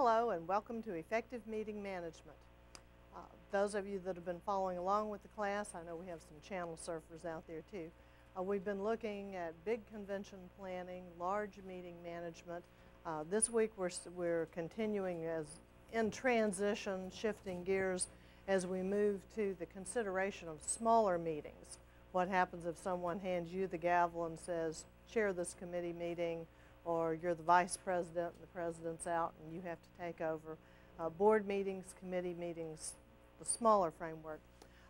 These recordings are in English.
Hello and welcome to Effective Meeting Management. Those of you that have been following along with the class, I know we have some channel surfers out there too. We've been looking at big convention planning, large meeting management. This week we're continuing as in transition, shifting gears as we move to the consideration of smaller meetings. What happens if someone hands you the gavel and says, chair this committee meeting, or you're the vice president and the president's out and you have to take over. Board meetings, committee meetings, the smaller framework.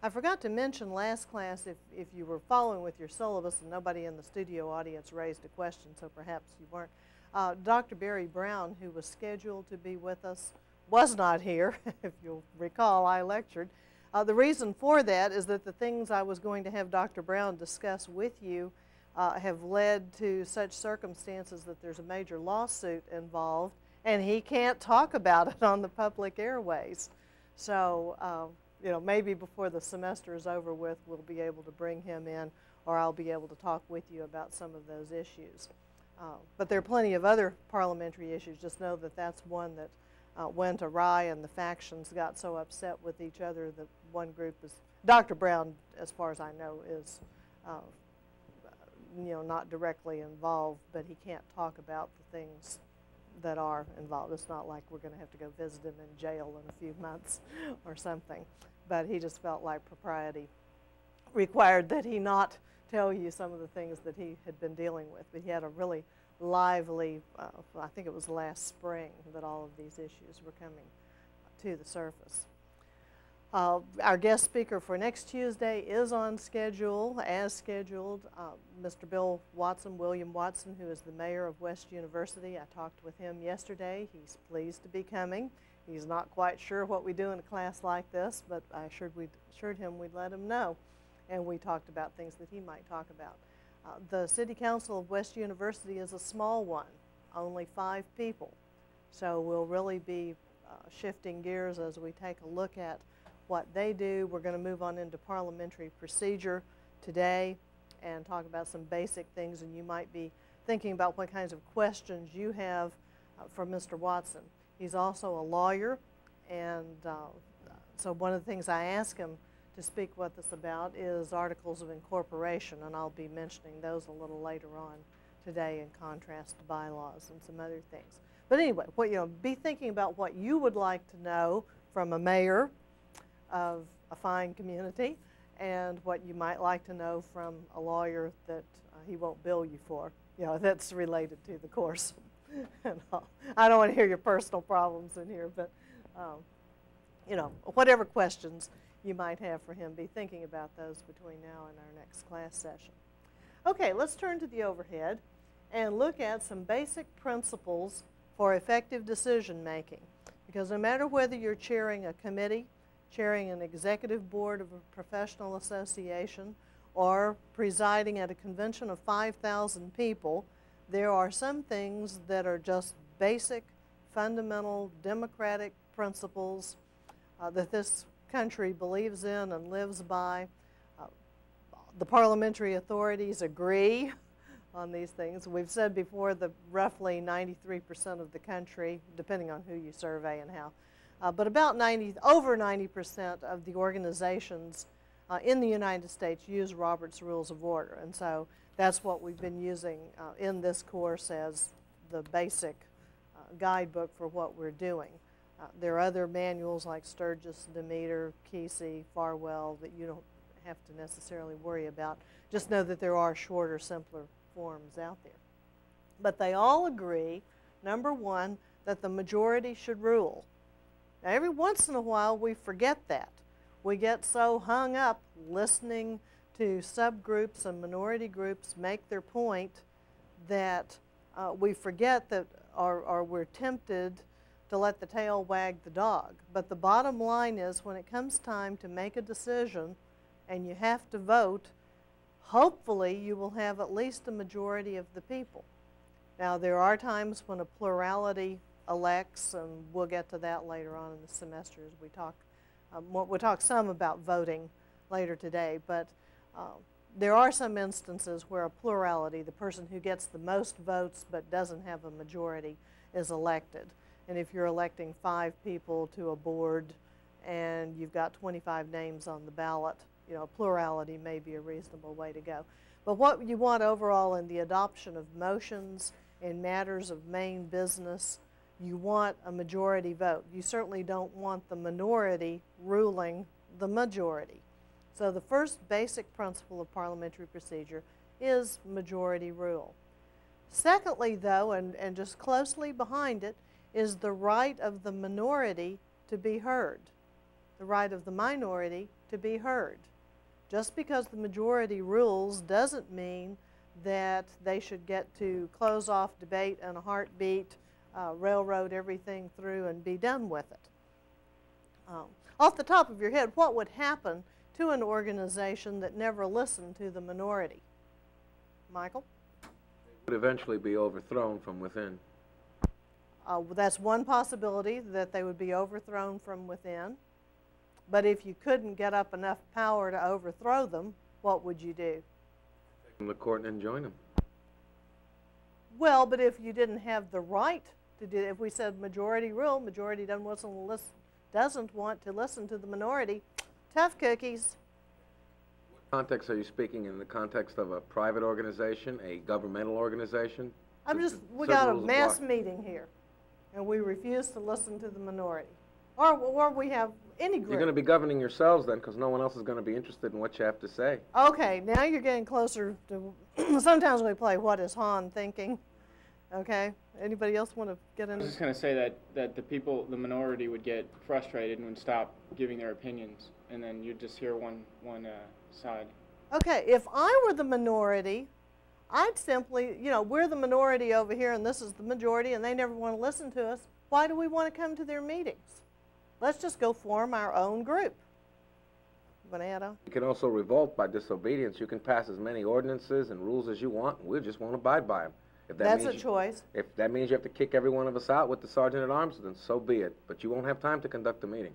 I forgot to mention last class, if you were following with your syllabus and nobody in the studio audience raised a question, so perhaps you weren't, Dr. Barry Brown, who was scheduled to be with us, was not here. If you'll recall, I lectured. The reason for that is that the things I was going to have Dr. Brown discuss with you have led to such circumstances that there's a major lawsuit involved, and he can't talk about it on the public airways. So, you know, maybe before the semester is over with, we'll be able to bring him in, or I'll be able to talk with you about some of those issues. But there are plenty of other parliamentary issues. Just know that that's one that went awry, and the factions got so upset with each other that one group is, Dr. Brown, as far as I know, is you know, not directly involved, but he can't talk about the things that are involved. It's not like we're going to have to go visit him in jail in a few months or something. But he just felt like propriety required that he not tell you some of the things that he had been dealing with. But he had a really lively, I think it was last spring that all of these issues were coming to the surface. Our guest speaker for next Tuesday is on schedule, as scheduled, Mr. Bill Watson, William Watson, who is the mayor of West University. I talked with him yesterday. He's pleased to be coming. He's not quite sure what we do in a class like this, but I assured him we'd let him know. And we talked about things that he might talk about. The City Council of West University is a small one, only 5 people. So we'll really be shifting gears as we take a look at what they do. We're going to move on into Parliamentary Procedure today and talk about some basic things, and you might be thinking about what kinds of questions you have for Mr. Watson. He's also a lawyer, and so one of the things I asked him to speak with us about is articles of incorporation, and I'll be mentioning those a little later on today in contrast to bylaws and some other things. But anyway, be thinking about what you would like to know from a mayor of a fine community, and what you might like to know from a lawyer that he won't bill you for, that's related to the course. And I don't want to hear your personal problems in here, but whatever questions you might have for him, be thinking about those between now and our next class session. Okay, let's turn to the overhead and look at some basic principles for effective decision making, because no matter whether you're chairing a committee, chairing an executive board of a professional association, or presiding at a convention of 5,000 people, there are some things that are just basic, fundamental, democratic principles that this country believes in and lives by. The parliamentary authorities agree on these things. We've said before that roughly 93% of the country, depending on who you survey and how, but about over 90% of the organizations in the United States use Robert's Rules of Order. And so that's what we've been using in this course as the basic guidebook for what we're doing. There are other manuals like Sturgis, Demeter, Kesey, Farwell that you don't have to necessarily worry about. Just know that there are shorter, simpler forms out there. But they all agree, number one, that the majority should rule. Now, every once in a while, we forget that. We get so hung up listening to subgroups and minority groups make their point that we forget that, or we're tempted to let the tail wag the dog. But the bottom line is, when it comes time to make a decision and you have to vote, hopefully you will have at least a majority of the people. Now, there are times when a plurality elects, and we'll get to that later on in the semester as we talk. We'll talk some about voting later today, but there are some instances where a plurality, the person who gets the most votes but doesn't have a majority, is elected. And if you're electing 5 people to a board and you've got 25 names on the ballot, you know, plurality may be a reasonable way to go. But what you want overall in the adoption of motions in matters of main business, you want a majority vote. You certainly don't want the minority ruling the majority. So the first basic principle of parliamentary procedure is majority rule. Secondly, though, and just closely behind it, is the right of the minority to be heard, the right of the minority to be heard. Just because the majority rules doesn't mean that they should get to close off debate in a heartbeat, railroad everything through and be done with it. Off the top of your head, what would happen to an organization that never listened to the minority? Michael? It would eventually be overthrown from within. That's one possibility, that they would be overthrown from within. But if you couldn't get up enough power to overthrow them, what would you do? Take them to court and join them. Well, but if you didn't have the right to do it, if we said majority rule, majority doesn't want to listen to the minority, tough cookies. What context are you speaking in? The context of a private organization, a governmental organization? We got a mass meeting here, and we refuse to listen to the minority. Or we have any group. You're going to be governing yourselves then, because no one else is going to be interested in what you have to say. Okay, now you're getting closer to, sometimes we play what is Han thinking, okay? Anybody else want to get in? I was just going to say that the minority would get frustrated and would stop giving their opinions, and then you'd just hear one side. Okay, if I were the minority, I'd simply, you know, we're the minority over here and this is the majority and they never want to listen to us. Why do we want to come to their meetings? Let's just go form our own group. You want to add on? You can also revolt by disobedience. You can pass as many ordinances and rules as you want, and we just won't abide by them. That's a choice. If that means you have to kick every one of us out with the sergeant-at-arms, then so be it. But you won't have time to conduct the meeting.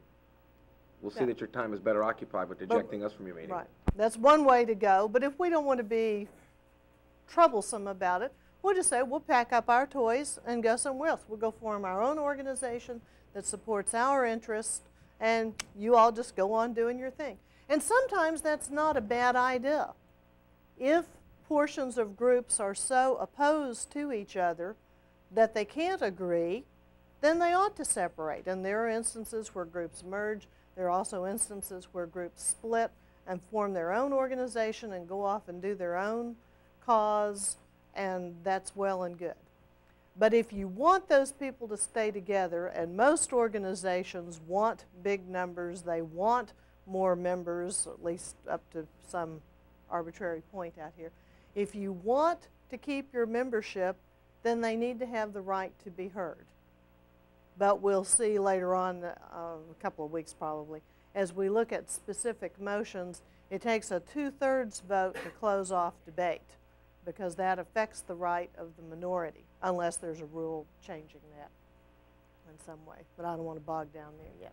We'll see that your time is better occupied with ejecting us from your meeting. Right. That's one way to go. But if we don't want to be troublesome about it, we'll just say we'll pack up our toys and go somewhere else. We'll go form our own organization that supports our interests, and you all just go on doing your thing. And sometimes that's not a bad idea. If portions of groups are so opposed to each other that they can't agree, then they ought to separate. And there are instances where groups merge. There are also instances where groups split and form their own organization and go off and do their own cause, and that's well and good. But if you want those people to stay together, and most organizations want big numbers, they want more members, at least up to some arbitrary point out here. If you want to keep your membership, then they need to have the right to be heard. But we'll see later on, a couple of weeks probably, as we look at specific motions, it takes a 2/3 vote to close off debate, because that affects the right of the minority, unless there's a rule changing that in some way. But I don't want to bog down there yet.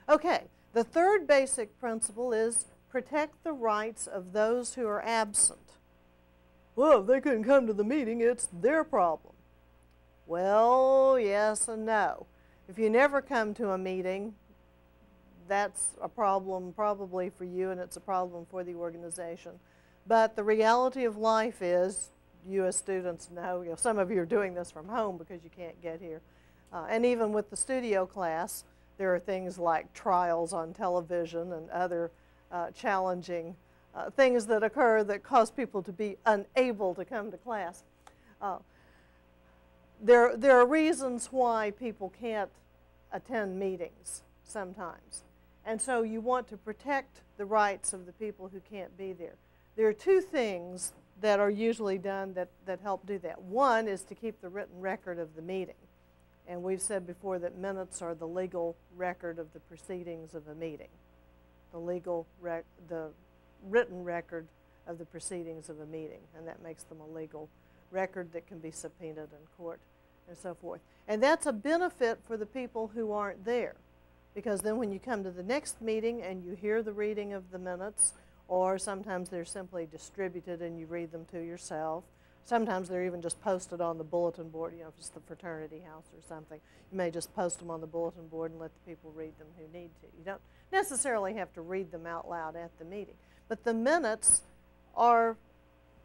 Okay, the third basic principle is protect the rights of those who are absent. Well, if they couldn't come to the meeting, it's their problem. Well, yes and no. If you never come to a meeting, that's a problem probably for you, and it's a problem for the organization. But the reality of life is, you as students know, some of you are doing this from home because you can't get here. And even with the studio class, there are things like trials on television and other challenging things that occur that cause people to be unable to come to class. There are reasons why people can't attend meetings sometimes. And so you want to protect the rights of the people who can't be there. There are two things that are usually done that help do that. One is to keep the written record of the meeting. And we've said before that minutes are the legal record of the proceedings of a meeting. The written record of the proceedings of a meeting. And that makes them a legal record that can be subpoenaed in court and so forth. And that's a benefit for the people who aren't there. Because then when you come to the next meeting and you hear the reading of the minutes, or sometimes they're simply distributed and you read them to yourself, Sometimes they're even just posted on the bulletin board, you know, if it's the fraternity house or something. You may just post them on the bulletin board and let the people read them who need to. You don't necessarily have to read them out loud at the meeting. But the minutes are,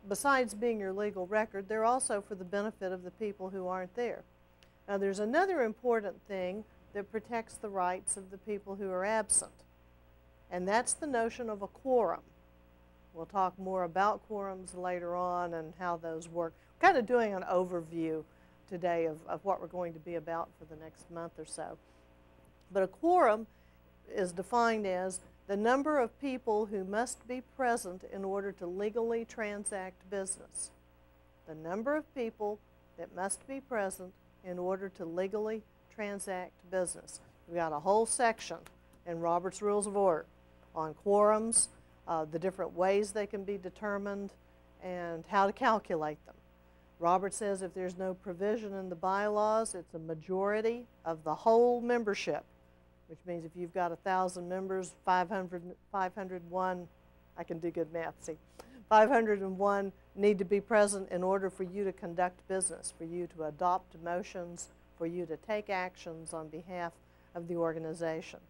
besides being your legal record, they're also for the benefit of the people who aren't there. Now, there's another important thing that protects the rights of the people who are absent, and that's the notion of a quorum. We'll talk more about quorums later on and how those work. We're kind of doing an overview today of what we're going to be about for the next month or so. But a quorum is defined as the number of people who must be present in order to legally transact business. The number of people that must be present in order to legally transact business. We've got a whole section in Robert's Rules of Order on quorums, the different ways they can be determined, and how to calculate them. Robert says if there's no provision in the bylaws, it's a majority of the whole membership, which means if you've got 1,000 members, 501, I can do good math, see, 501 need to be present in order for you to conduct business, for you to adopt motions, for you to take actions on behalf of the organization.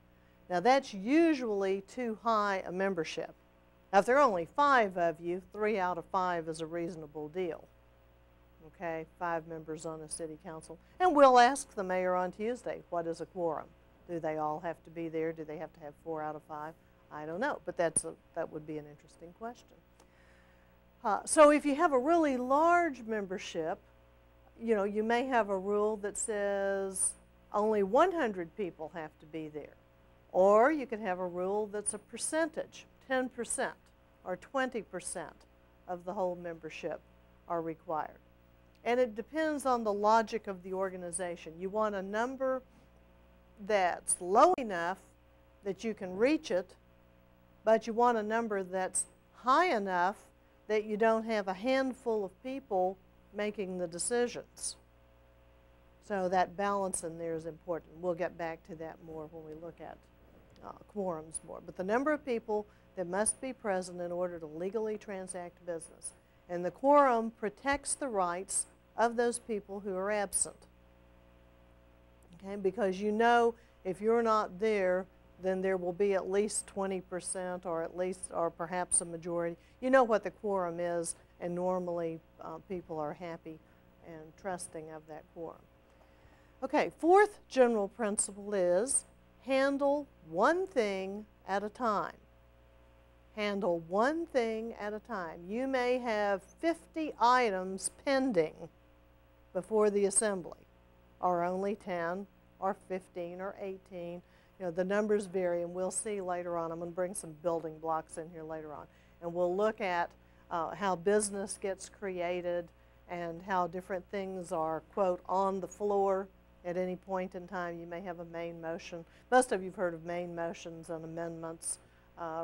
Now that's usually too high a membership. Now if there are only 5 of you, 3 out of 5 is a reasonable deal. Okay, 5 members on a city council. And we'll ask the mayor on Tuesday, what is a quorum? Do they all have to be there? Do they have to have 4 out of 5? I don't know, but that would be an interesting question. So if you have a really large membership, you know, you may have a rule that says only 100 people have to be there. Or you could have a rule that's a percentage, 10% or 20% of the whole membership are required. And it depends on the logic of the organization. You want a number that's low enough that you can reach it, but you want a number that's high enough that you don't have a handful of people making the decisions. So that balance in there is important. We'll get back to that more when we look at quorums more. But the number of people that must be present in order to legally transact business. And the quorum protects the rights of those people who are absent. Okay, because you know if you're not there, then there will be at least 20% or perhaps a majority. You know what the quorum is, and normally people are happy and trusting of that quorum. Okay, 4th general principle is handle one thing at a time. Handle one thing at a time. You may have 50 items pending before the assembly, or only 10, or 15, or 18. You know, the numbers vary, and we'll see later on. I'm going to bring some building blocks in here later on. And we'll look at how business gets created and how different things are, quote, on the floor at any point in time. You may have a main motion. Most of you have heard of main motions and amendments,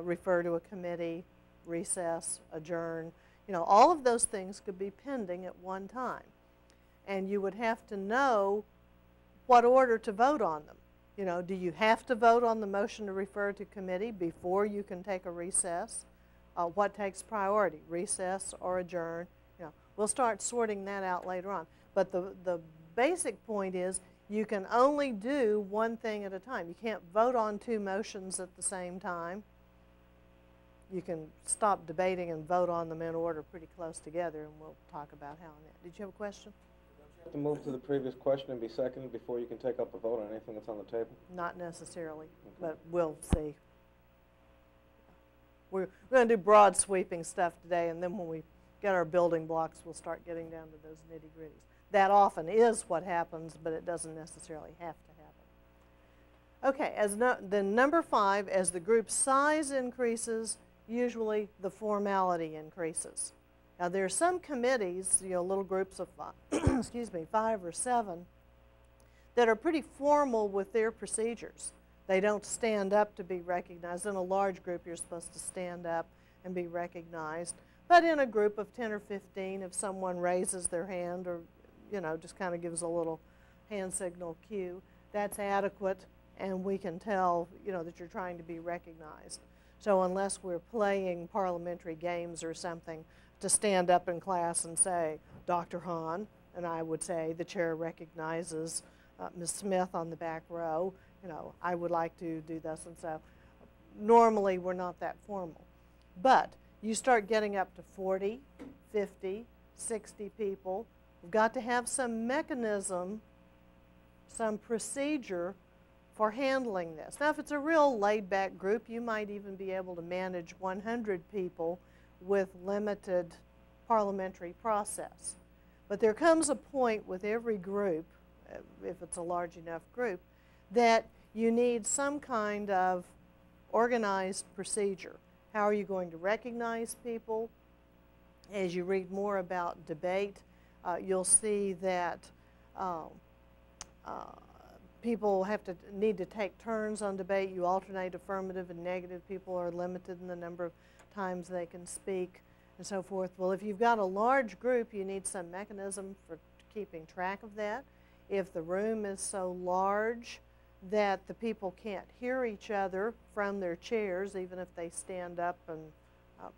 refer to a committee, recess, adjourn. You know, all of those things could be pending at one time. And you would have to know what order to vote on them. You know, do you have to vote on the motion to refer to committee before you can take a recess? What takes priority, recess or adjourn? You know, we'll start sorting that out later on. But the basic point is you can only do one thing at a time. You can't vote on 2 motions at the same time. You can stop debating and vote on them in order pretty close together, and we'll talk about how in that. Did you have a question? Have to move to the previous question and be seconded before you can take up a vote on anything that's on the table? Not necessarily, but we'll see. We're going to do broad sweeping stuff today, and then when we get our building blocks, we'll start getting down to those nitty-gritties. That often is what happens, but it doesn't necessarily have to happen. Okay, then number 5, as the group size increases, usually the formality increases. Now there are some committees, you know, little groups of 5, excuse me, 5 or 7, that are pretty formal with their procedures. They don't stand up to be recognized. In a large group, you're supposed to stand up and be recognized. But in a group of 10 or 15, if someone raises their hand or, you know, just kind of gives a little hand signal cue, that's adequate, and we can tell, you know, that you're trying to be recognized. So unless we're playing parliamentary games or something, to stand up in class and say, Dr. Hahn, and I would say, the chair recognizes Ms. Smith on the back row, you know, I would like to do this and so. Normally, we're not that formal. But you start getting up to 40, 50, 60 people. We've got to have some mechanism, some procedure for handling this. Now, if it's a real laid-back group, you might even be able to manage 100 people with limited parliamentary process. But there comes a point with every group, if it's a large enough group, that you need some kind of organized procedure. How are you going to recognize people? As you read more about debate, you'll see that people need to take turns on debate. You alternate affirmative and negative. People are limited in the number of times they can speak and so forth. Well, if you've got a large group, you need some mechanism for keeping track of that. If the room is so large that the people can't hear each other from their chairs, even if they stand up and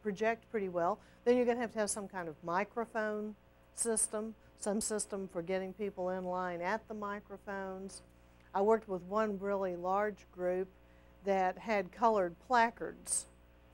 project pretty well, then you're going to have some kind of microphone system, some system for getting people in line at the microphones. I worked with one really large group that had colored placards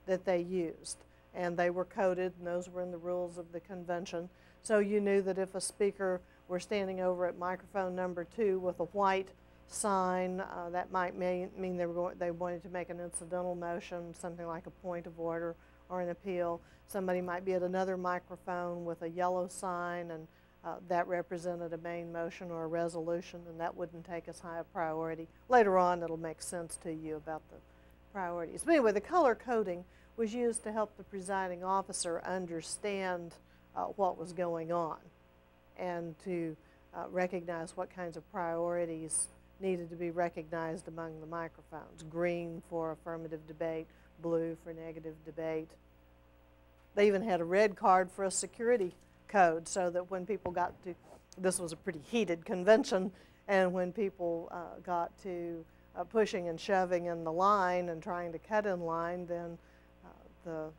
that they used, and they were coded, and those were in the rules of the convention. So you knew that if a speaker were standing over at microphone number 2 with a white sign, that might mean they wanted to make an incidental motion, something like a point of order or an appeal. Somebody might be at another microphone with a yellow sign, and that represented a main motion or a resolution, and that wouldn't take as high a priority. Later on, it'll make sense to you about the priorities. But anyway, the color coding was used to help the presiding officer understand what was going on and to recognize what kinds of priorities needed to be recognized among the microphones. Green for affirmative debate, blue for negative debate. They even had a red card for a security code, so that when people got to, this was a pretty heated convention, and when people got to pushing and shoving in the line and trying to cut in line, then the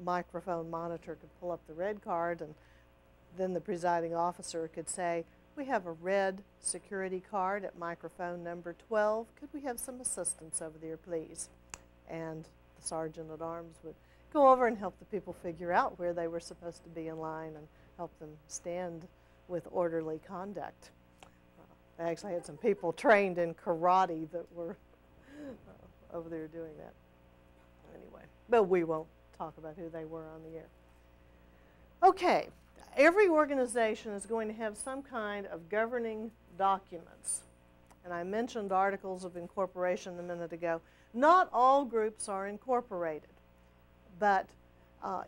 microphone monitor could pull up the red card, and then the presiding officer could say, we have a red security card at microphone number 12. Could we have some assistance over there, please? And the sergeant at arms would go over and help the people figure out where they were supposed to be in line and help them stand with orderly conduct. I actually had some people trained in karate that were over there doing that. Anyway, but we won't talk about who they were on the air. Okay, every organization is going to have some kind of governing documents. And I mentioned articles of incorporation a minute ago. Not all groups are incorporated, but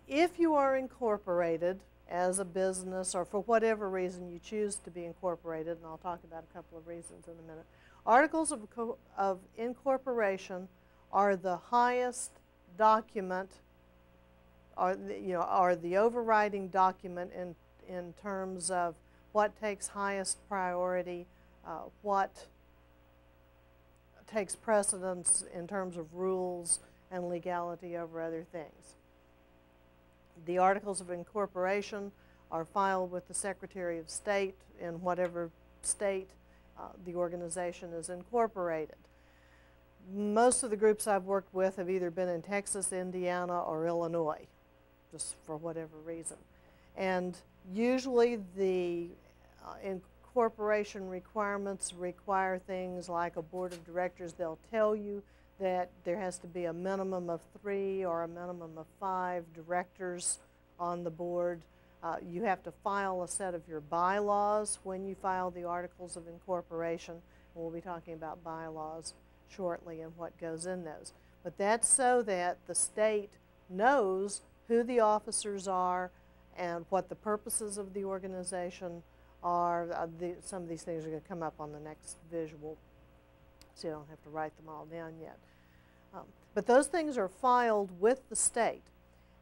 if you are incorporated as a business or for whatever reason you choose to be incorporated, and I'll talk about a couple of reasons in a minute, articles of incorporation are the highest document, are the overriding document in terms of what takes highest priority, what takes precedence in terms of rules and legality over other things. The articles of incorporation are filed with the Secretary of State in whatever state the organization is incorporated. Most of the groups I've worked with have either been in Texas, Indiana, or Illinois, just for whatever reason. And usually the incorporation requirements require things like a board of directors. They'll tell you that there has to be a minimum of 3 or a minimum of 5 directors on the board. You have to file a set of your bylaws when you file the articles of incorporation. And we'll be talking about bylaws shortly and what goes in those. But that's so that the state knows who the officers are and what the purposes of the organization are. Some of these things are going to come up on the next visual, so you don't have to write them all down yet. But those things are filed with the state,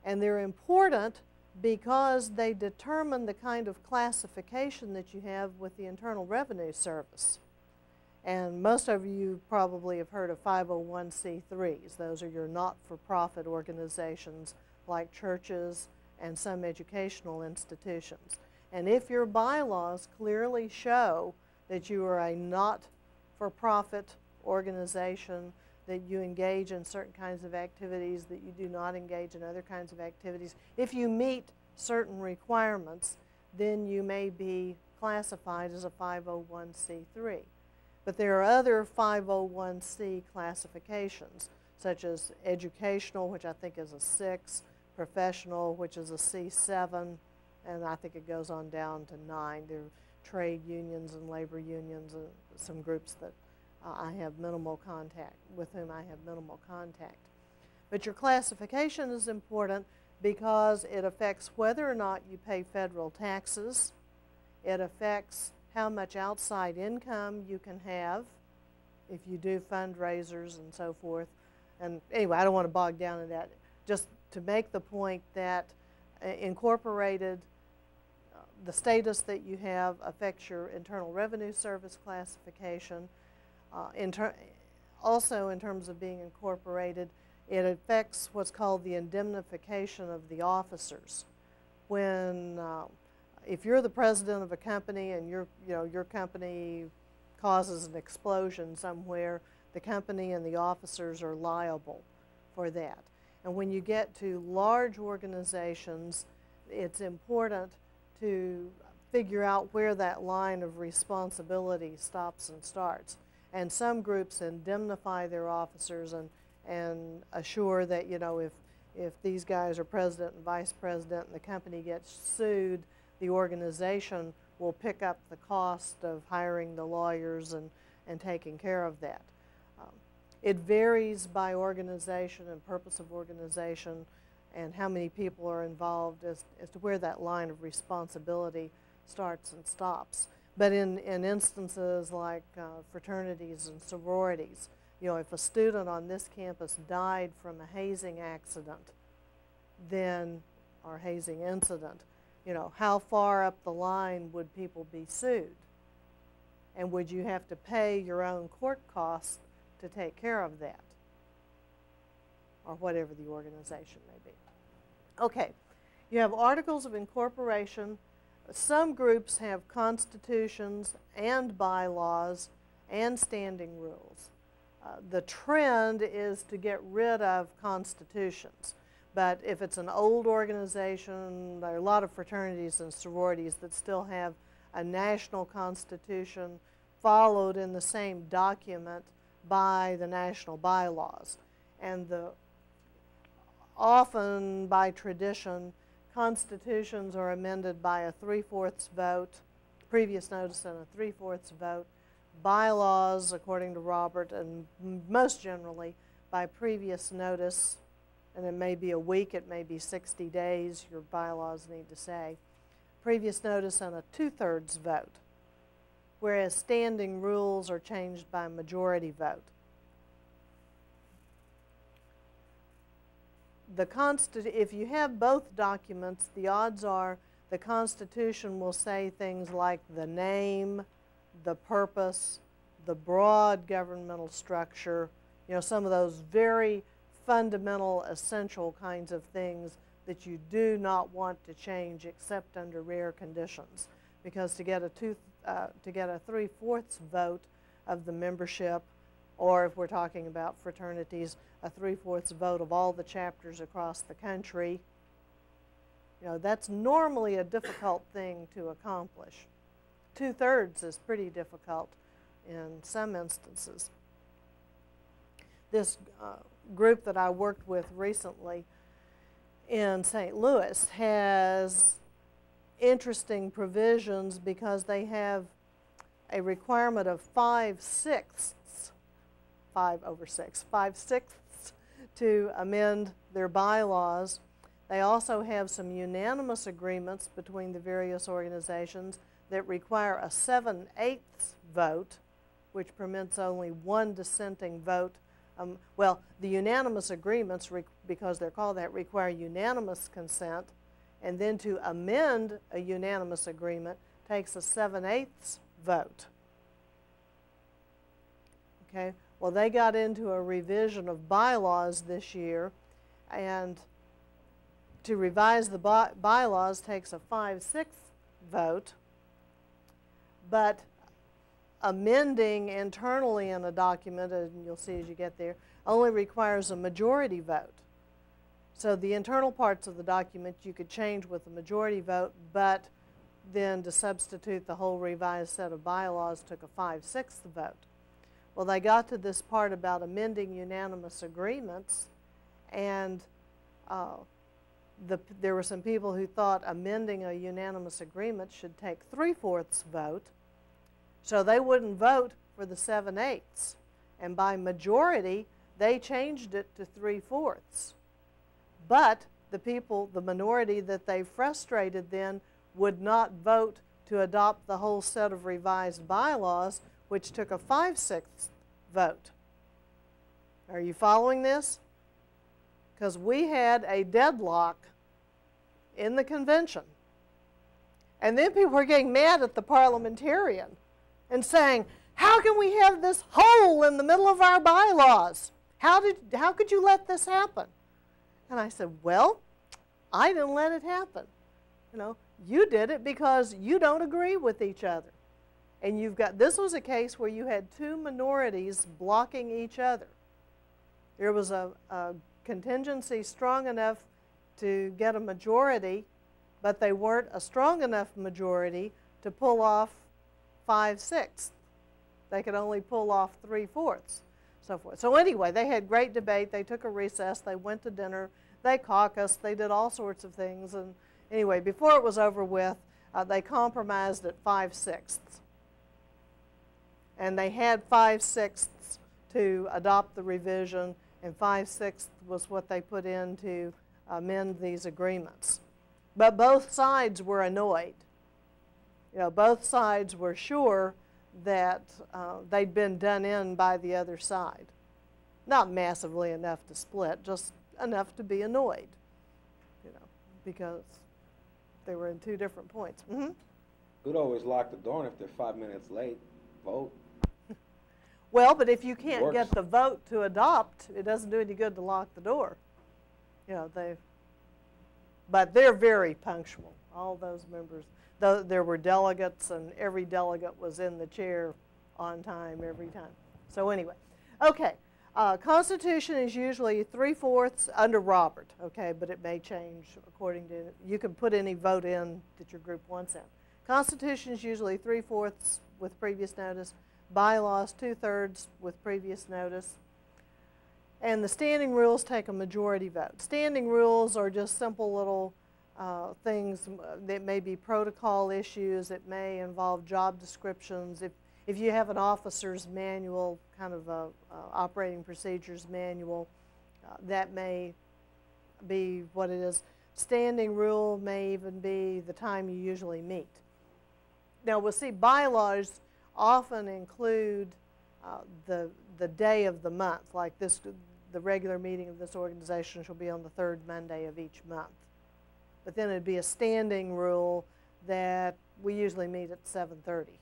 and they're important because they determine the kind of classification that you have with the Internal Revenue Service. And most of you probably have heard of 501c3s. Those are your not-for-profit organizations like churches and some educational institutions. And if your bylaws clearly show that you are a not-for-profit organization, that you engage in certain kinds of activities, that you do not engage in other kinds of activities, if you meet certain requirements, then you may be classified as a 501c3. But there are other 501c classifications, such as educational, which I think is a 6, professional, which is a C7, and I think it goes on down to 9. There are trade unions and labor unions, some groups that I have minimal contact, with whom I have minimal contact. But your classification is important because it affects whether or not you pay federal taxes. It affects how much outside income you can have if you do fundraisers and so forth. And anyway, I don't want to bog down in that. Just to make the point that incorporated, the status that you have affects your Internal Revenue Service classification. Also, in terms of being incorporated, it affects what's called the indemnification of the officers. When, if you're the president of a company and your company causes an explosion somewhere, the company and the officers are liable for that. And when you get to large organizations, it's important to figure out where that line of responsibility stops and starts. And some groups indemnify their officers and assure that, you know, if these guys are president and vice president and the company gets sued, the organization will pick up the cost of hiring the lawyers and taking care of that. It varies by organization and purpose of organization and how many people are involved as to where that line of responsibility starts and stops. But in instances like fraternities and sororities, you know, if a student on this campus died from a hazing accident, then, or hazing incident, you know, how far up the line would people be sued? And would you have to pay your own court costs to take care of that? Or whatever the organization may be. Okay, you have articles of incorporation. Some groups have constitutions and bylaws and standing rules. The trend is to get rid of constitutions. But if it's an old organization, there are a lot of fraternities and sororities that still have a national constitution followed in the same document by the national bylaws. And often, by tradition, constitutions are amended by a 3/4 vote, previous notice and a 3/4 vote. Bylaws, according to Robert, and most generally by previous notice, and it may be a week, it may be 60 days, your bylaws need to say. Previous notice and a 2/3 vote, whereas standing rules are changed by majority vote. If you have both documents, the odds are the Constitution will say things like the name, the purpose, the broad governmental structure, you know, some of those very fundamental, essential kinds of things that you do not want to change except under rare conditions. Because to get a 3/4 vote of the membership, or if we're talking about fraternities, a 3/4 vote of all the chapters across the country, you know, that's normally a difficult thing to accomplish. 2/3 is pretty difficult in some instances. This group that I worked with recently in St. Louis has interesting provisions because they have a requirement of 5/6 to amend their bylaws. They also have some unanimous agreements between the various organizations that require a 7/8 vote, which permits only one dissenting vote. Well, the unanimous agreements, because they're called that, require unanimous consent, and then to amend a unanimous agreement takes a 7/8 vote. Okay, well, they got into a revision of bylaws this year, and to revise the bylaws takes a 5/6 vote, but amending internally in a document, and you'll see as you get there, only requires a majority vote. So the internal parts of the document you could change with a majority vote, but then to substitute the whole revised set of bylaws took a 5/6 vote. Well, they got to this part about amending unanimous agreements, and there were some people who thought amending a unanimous agreement should take 3/4 vote, so they wouldn't vote for the 7/8. And by majority, they changed it to 3/4. But the minority that they frustrated then would not vote to adopt the whole set of revised bylaws, which took a 5/6 vote. Are you following this? Because we had a deadlock in the convention. And then people were getting mad at the parliamentarian and saying, how can we have this hole in the middle of our bylaws? How could you let this happen? And I said, well, I didn't let it happen. You know, you did it because you don't agree with each other. And this was a case where you had two minorities blocking each other. There was a contingency strong enough to get a majority, but they weren't a strong enough majority to pull off 5/6. They could only pull off 3/4, so forth. So anyway, they had great debate. They took a recess. They went to dinner. They caucused. They did all sorts of things. And anyway, before it was over with, they compromised at 5/6. And they had 5/6 to adopt the revision, and 5/6 was what they put in to amend these agreements. But both sides were annoyed. You know, both sides were sure that they'd been done in by the other side. Not massively enough to split, just enough to be annoyed, you know, because they were in two different points. Mm-hmm. We'd always lock the door, and if they're 5 minutes late, vote. Well, but if you can't get the vote to adopt, it doesn't do any good to lock the door. You know, but they're very punctual, all those members. There were delegates, and every delegate was in the chair on time every time. So anyway, okay. Constitution is usually 3/4 under Robert, okay, but it may change according to, you can put any vote in that your group wants in. Constitution is usually 3/4 with previous notice. Bylaws 2/3 with previous notice. And the standing rules take a majority vote. Standing rules are just simple little things that may be protocol issues. It may involve job descriptions. If you have an officer's manual, kind of a operating procedures manual, that may be what it is. Standing rule may even be the time you usually meet. Now we'll see bylaws often include the day of the month, like this. The regular meeting of this organization shall be on the 3rd Monday of each month. But then it'd be a standing rule that we usually meet at 7:30.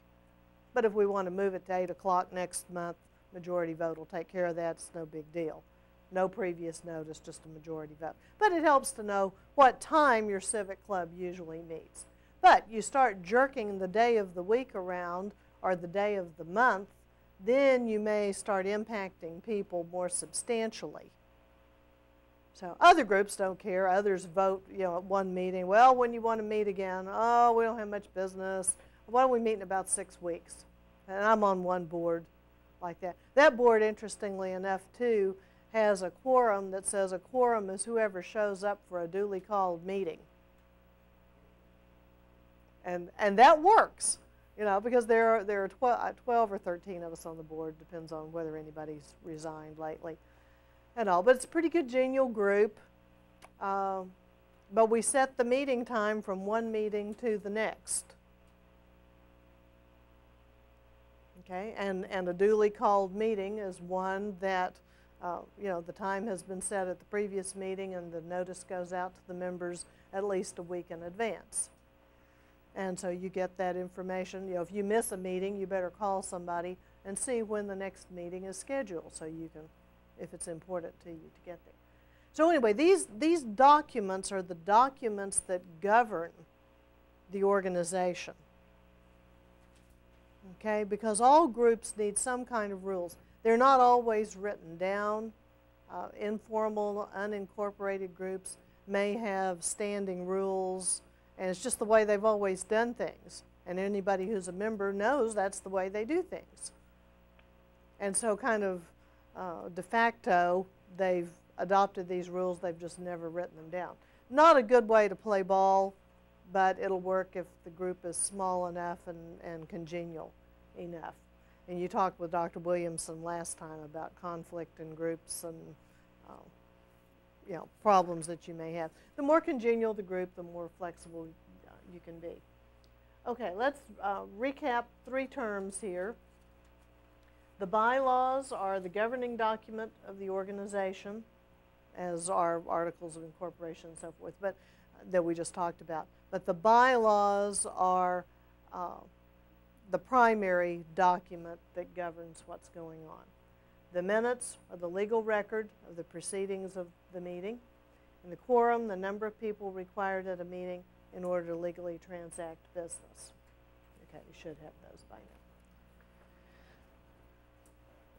But if we want to move it to 8 o'clock next month, majority vote will take care of that. It's no big deal. No previous notice, just a majority vote. But it helps to know what time your civic club usually meets. But you start jerking the day of the week around or the day of the month, then you may start impacting people more substantially. So other groups don't care. Others vote, you know, at one meeting. Well, when you want to meet again, oh, we don't have much business. Why don't we meet in about 6 weeks? And I'm on one board like that. That board, interestingly enough, too, has a quorum that says a quorum is whoever shows up for a duly called meeting. And that works. You know, because there are 12 or 13 of us on the board, depends on whether anybody's resigned lately and all. But it's a pretty good genial group. But we set the meeting time from one meeting to the next. Okay, and a duly called meeting is one that, you know, the time has been set at the previous meeting and the notice goes out to the members at least a week in advance. And so you get that information. You know, if you miss a meeting, you better call somebody and see when the next meeting is scheduled so you can, if it's important to you, to get there. So anyway, these documents are the documents that govern the organization. Okay, because all groups need some kind of rules. They're not always written down. Informal, unincorporated groups may have standing rules, and it's just the way they've always done things. And anybody who's a member knows that's the way they do things. And so kind of de facto, they've adopted these rules, they've just never written them down. Not a good way to play ball, but it'll work if the group is small enough and congenial enough. And you talked with Dr. Williamson last time about conflict in groups and you know, problems that you may have. The more congenial the group, the more flexible you can be. Okay, let's recap 3 terms here. The bylaws are the governing document of the organization, as are articles of incorporation and so forth, but that we just talked about. But the bylaws are the primary document that governs what's going on. The minutes are the legal record of the proceedings of the meeting, and the quorum, the number of people required at a meeting in order to legally transact business. Okay, you should have those by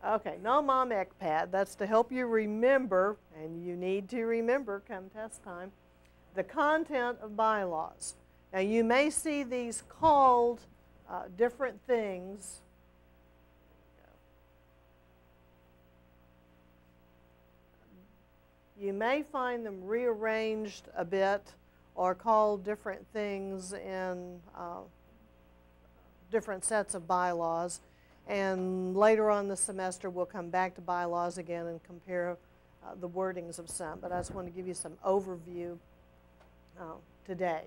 now. Okay, no mom ECPAD, that's to help you remember, and you need to remember come test time, the content of bylaws. Now you may see these called different things. You may find them rearranged a bit or called different things in different sets of bylaws. And later on this semester, we'll come back to bylaws again and compare the wordings of some. But I just want to give you some overview today.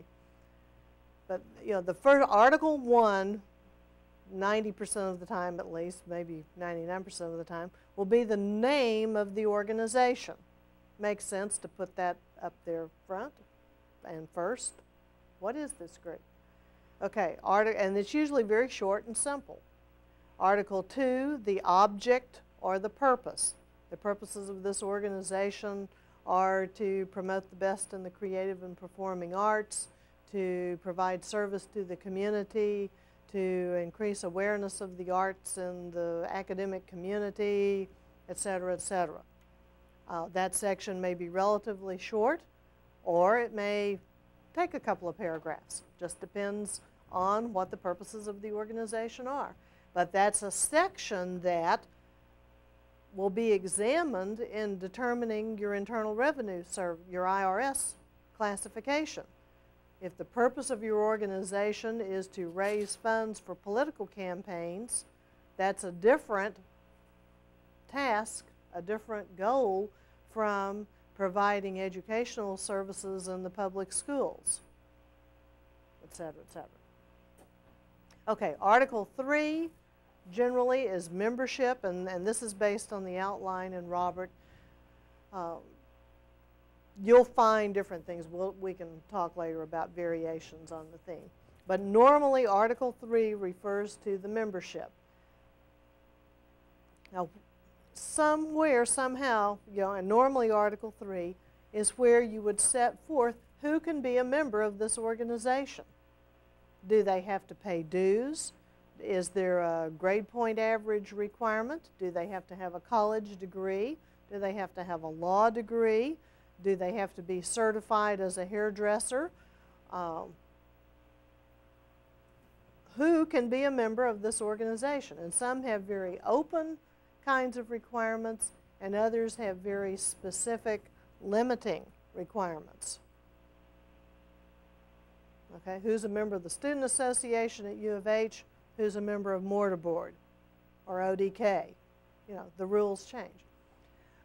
But you know, the first Article 1, 90% of the time at least, maybe 99% of the time, will be the name of the organization. Makes sense to put that up there front and first. What is this group? Okay, and it's usually very short and simple. Article 2, the object or the purpose. The purposes of this organization are to promote the best in the creative and performing arts, to provide service to the community, to increase awareness of the arts in the academic community, etc., etc. That section may be relatively short, or it may take a couple of paragraphs. Just depends on what the purposes of the organization are. But that's a section that will be examined in determining your Internal Revenue Service, your IRS classification. If the purpose of your organization is to raise funds for political campaigns, that's a different task, a different goal from providing educational services in the public schools, et cetera, et cetera. Okay, Article 3 generally is membership, and this is based on the outline in Robert. You'll find different things. We can talk later about variations on the theme. But normally Article 3 refers to the membership. Now, somewhere, somehow, you know, and normally Article 3 is where you would set forth who can be a member of this organization. Do they have to pay dues? Is there a grade point average requirement? Do they have to have a college degree? Do they have to have a law degree? Do they have to be certified as a hairdresser? Who can be a member of this organization? And some have very open kinds of requirements, and others have very specific limiting requirements. Okay, who's a member of the Student Association at U of H? Who's a member of Mortar Board or ODK? You know, the rules change.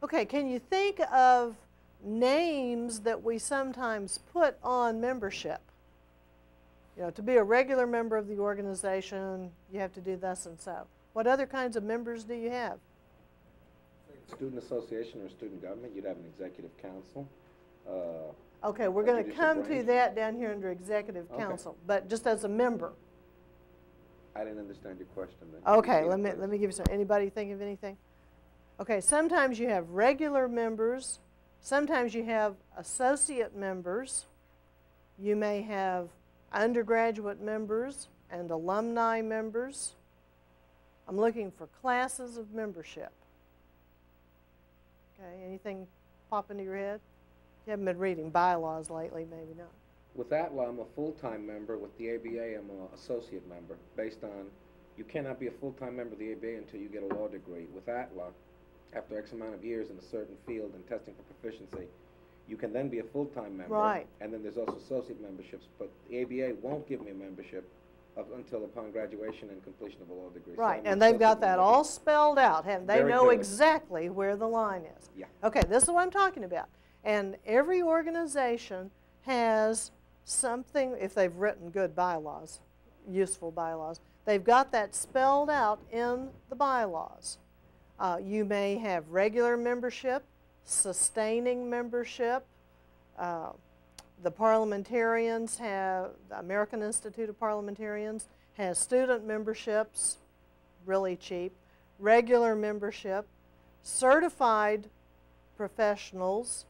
Okay, can you think of names that we sometimes put on membership? You know, to be a regular member of the organization, you have to do thus and so. What other kinds of members do you have? Student association or student government, you'd have an executive council. Okay, we're going to come to that down here under executive council, but just as a member. I didn't understand your question then. Okay, let me give you some. Anybody think of anything? Okay, sometimes you have regular members Sometimes you have associate members. You may have undergraduate members and alumni members. I'm looking for classes of membership. Okay, anything pop into your head? You haven't been reading bylaws lately, maybe not. With that law, I'm a full-time member. With the ABA, I'm an associate member, based on, you cannot be a full-time member of the ABA until you get a law degree. With that law, after X amount of years in a certain field and testing for proficiency, you can then be a full-time member. Right. And then there's also associate memberships, but the ABA won't give me a membership until upon graduation and completion of a law degree. Right, So and they've got that all spelled out, haven't they? They Very know clearly. exactly where the line is. Yeah. Okay, this is what I'm talking about. And every organization has something, if they've written good bylaws, useful bylaws, they've got that spelled out in the bylaws. You may have regular membership, sustaining membership. The parliamentarians have, the American Institute of Parliamentarians has student memberships, really cheap, regular membership, certified professionals,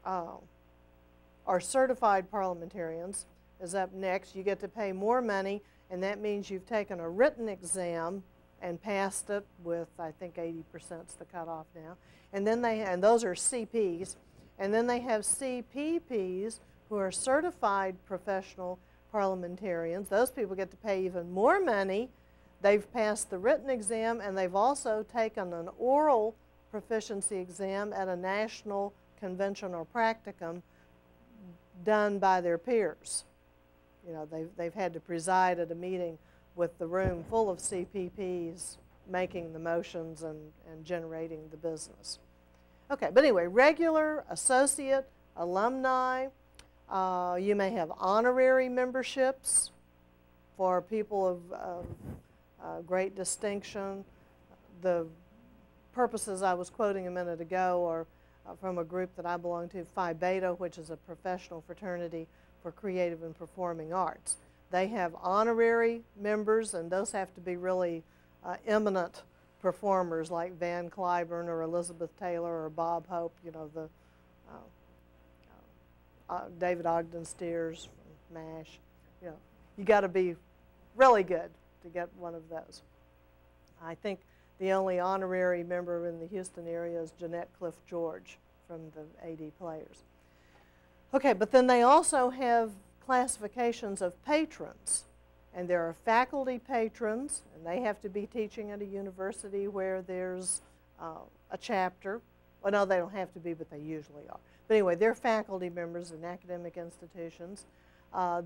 or certified parliamentarians is up next. You get to pay more money, and that means you've taken a written exam and passed it with, I think 80% is the cutoff now. And then and those are CPs. And then they have CPPs, who are certified professional parliamentarians. Those people get to pay even more money. They've passed the written exam, and they've also taken an oral proficiency exam at a national convention or practicum done by their peers. You know, they've had to preside at a meeting with the room full of CPPs making the motions and generating the business. Okay, but anyway, regular, associate, alumni. You may have honorary memberships for people of great distinction. The purposes I was quoting a minute ago are from a group that I belong to, Phi Beta, which is a professional fraternity for creative and performing arts. They have honorary members, and those have to be really eminent performers like Van Cliburn or Elizabeth Taylor or Bob Hope, you know, the David Ogden Steers from MASH. You know, you got to be really good to get one of those. I think the only honorary member in the Houston area is Jeanette Cliff George from the AD Players. Okay, but then they also have classifications of patrons. And there are faculty patrons, and they have to be teaching at a university where there's a chapter. Well, no, they don't have to be, but they usually are. But anyway, they're faculty members in academic institutions.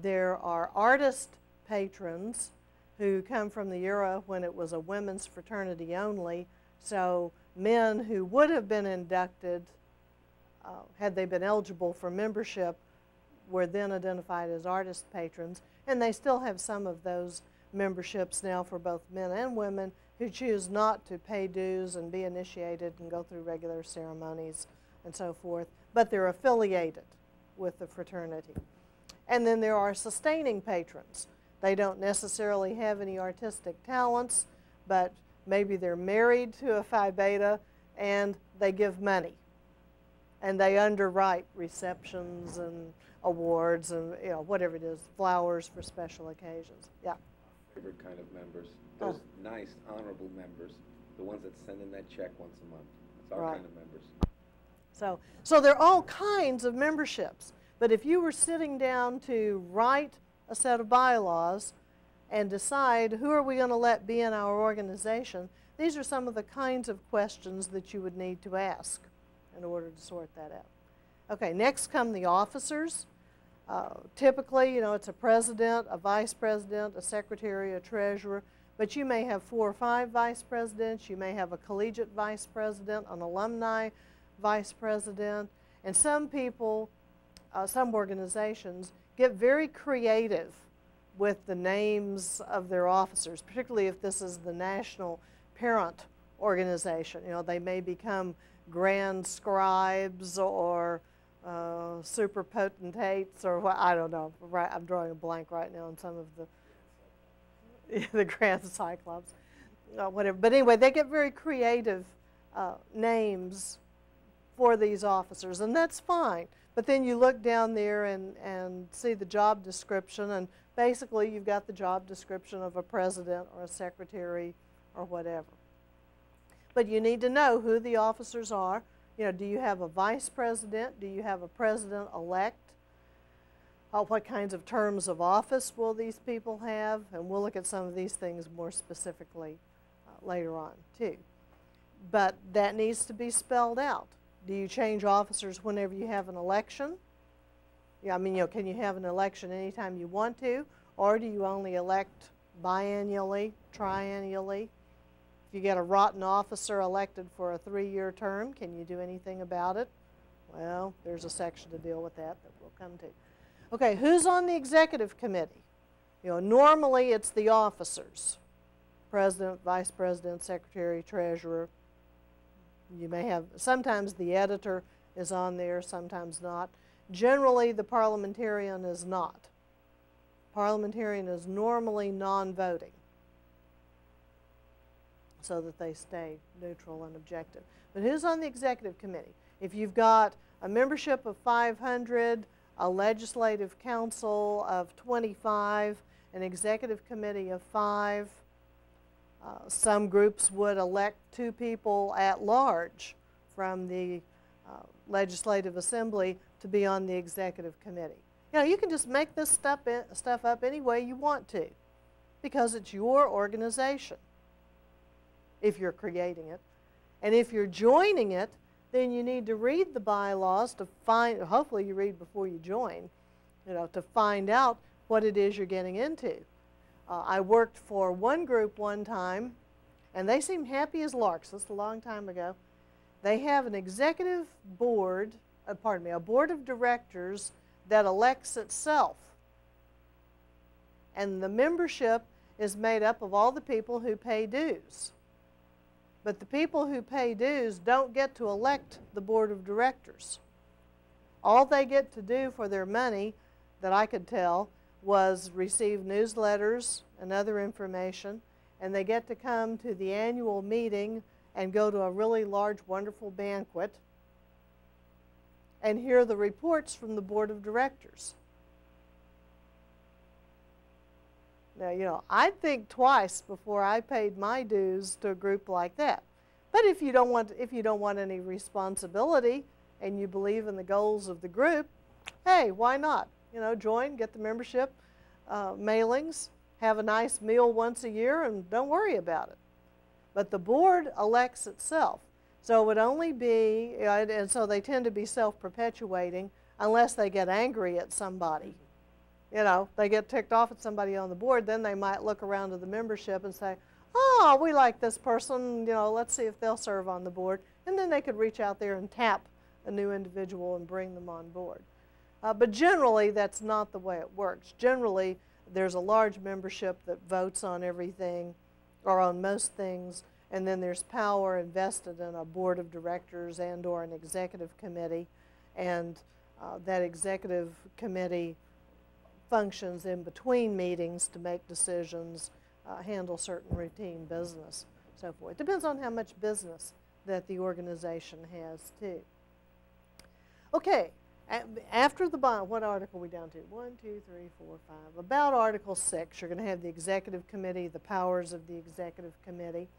There are artist patrons who come from the era when it was a women's fraternity only. So men who would have been inducted, had they been eligible for membership, were then identified as artist patrons. And they still have some of those memberships now for both men and women who choose not to pay dues and be initiated and go through regular ceremonies and so forth, but they're affiliated with the fraternity. And then there are sustaining patrons. They don't necessarily have any artistic talents, but maybe they're married to a Phi Beta and they give money. And they underwrite receptions and awards and, you know, whatever it is, flowers for special occasions. Yeah. Favorite kind of members. Those nice, honorable members, the ones that send in that check once a month. That's our kind of members. So there are all kinds of memberships. But if you were sitting down to write a set of bylaws and decide who are we going to let be in our organization, these are some of the kinds of questions that you would need to ask in order to sort that out. Okay, next come the officers. Typically, you know, it's a president, a vice president, a secretary, a treasurer, but you may have 4 or 5 vice presidents. You may have a collegiate vice president, an alumni vice president, and some people, some organizations get very creative with the names of their officers, particularly if this is the national parent organization. You know, they may become grand scribes or super potentates or what, I don't know. Right, I'm drawing a blank right now on some of the grand cyclops, whatever. But anyway, they get very creative names for these officers, and that's fine. But then you look down there and see the job description, and basically you've got the job description of a president or a secretary or whatever. But you need to know who the officers are. You know, do you have a vice president? Do you have a president-elect? What kinds of terms of office will these people have? And we'll look at some of these things more specifically later on, too. But that needs to be spelled out. Do you change officers whenever you have an election? Yeah, I mean, you know, can you have an election anytime you want to? Or do you only elect biannually, triennially? If you get a rotten officer elected for a 3-year term, can you do anything about it? Well, there's a section to deal with that we'll come to. Okay, who's on the executive committee? You know, normally it's the officers. President, vice president, secretary, treasurer. You may have, sometimes the editor is on there, sometimes not. Generally, the parliamentarian is not. Parliamentarian is normally non-voting, so that they stay neutral and objective. But who's on the executive committee? If you've got a membership of 500, a legislative council of 25, an executive committee of 5, some groups would elect 2 people at large from the legislative assembly to be on the executive committee. You know, you can just make this stuff up any way you want to, because it's your organization if you're creating it. And if you're joining it, then you need to read the bylaws to find, hopefully you read before you join, you know, to find out what it is you're getting into. I worked for one group one time, and they seemed happy as larks. This is a long time ago. They have an executive board, a board of directors that elects itself. And the membership is made up of all the people who pay dues. But the people who pay dues don't get to elect the board of directors. All they get to do for their money, that I could tell, was receive newsletters and other information, and they get to come to the annual meeting and go to a really large, wonderful banquet and hear the reports from the board of directors. Now, you know, I'd think twice before I paid my dues to a group like that. But if you don't want any responsibility and you believe in the goals of the group, hey, why not? You know, join, get the membership mailings, have a nice meal once a year, and don't worry about it. But the board elects itself. So it would only be, and so they tend to be self-perpetuating unless they get angry at somebody. You know, they get ticked off at somebody on the board, then they might look around to the membership and say, oh, we like this person, you know, let's see if they'll serve on the board. And then they could reach out there and tap a new individual and bring them on board. But generally, that's not the way it works. Generally, there's a large membership that votes on everything, or on most things, and then there's power invested in a board of directors and or an executive committee, and that executive committee functions in between meetings to make decisions, handle certain routine business, so forth. It depends on how much business that the organization has, too. Okay. After the bond, what article are we down to? 1, 2, 3, 4, 5. About Article 6, you're going to have the executive committee, the powers of the executive committee.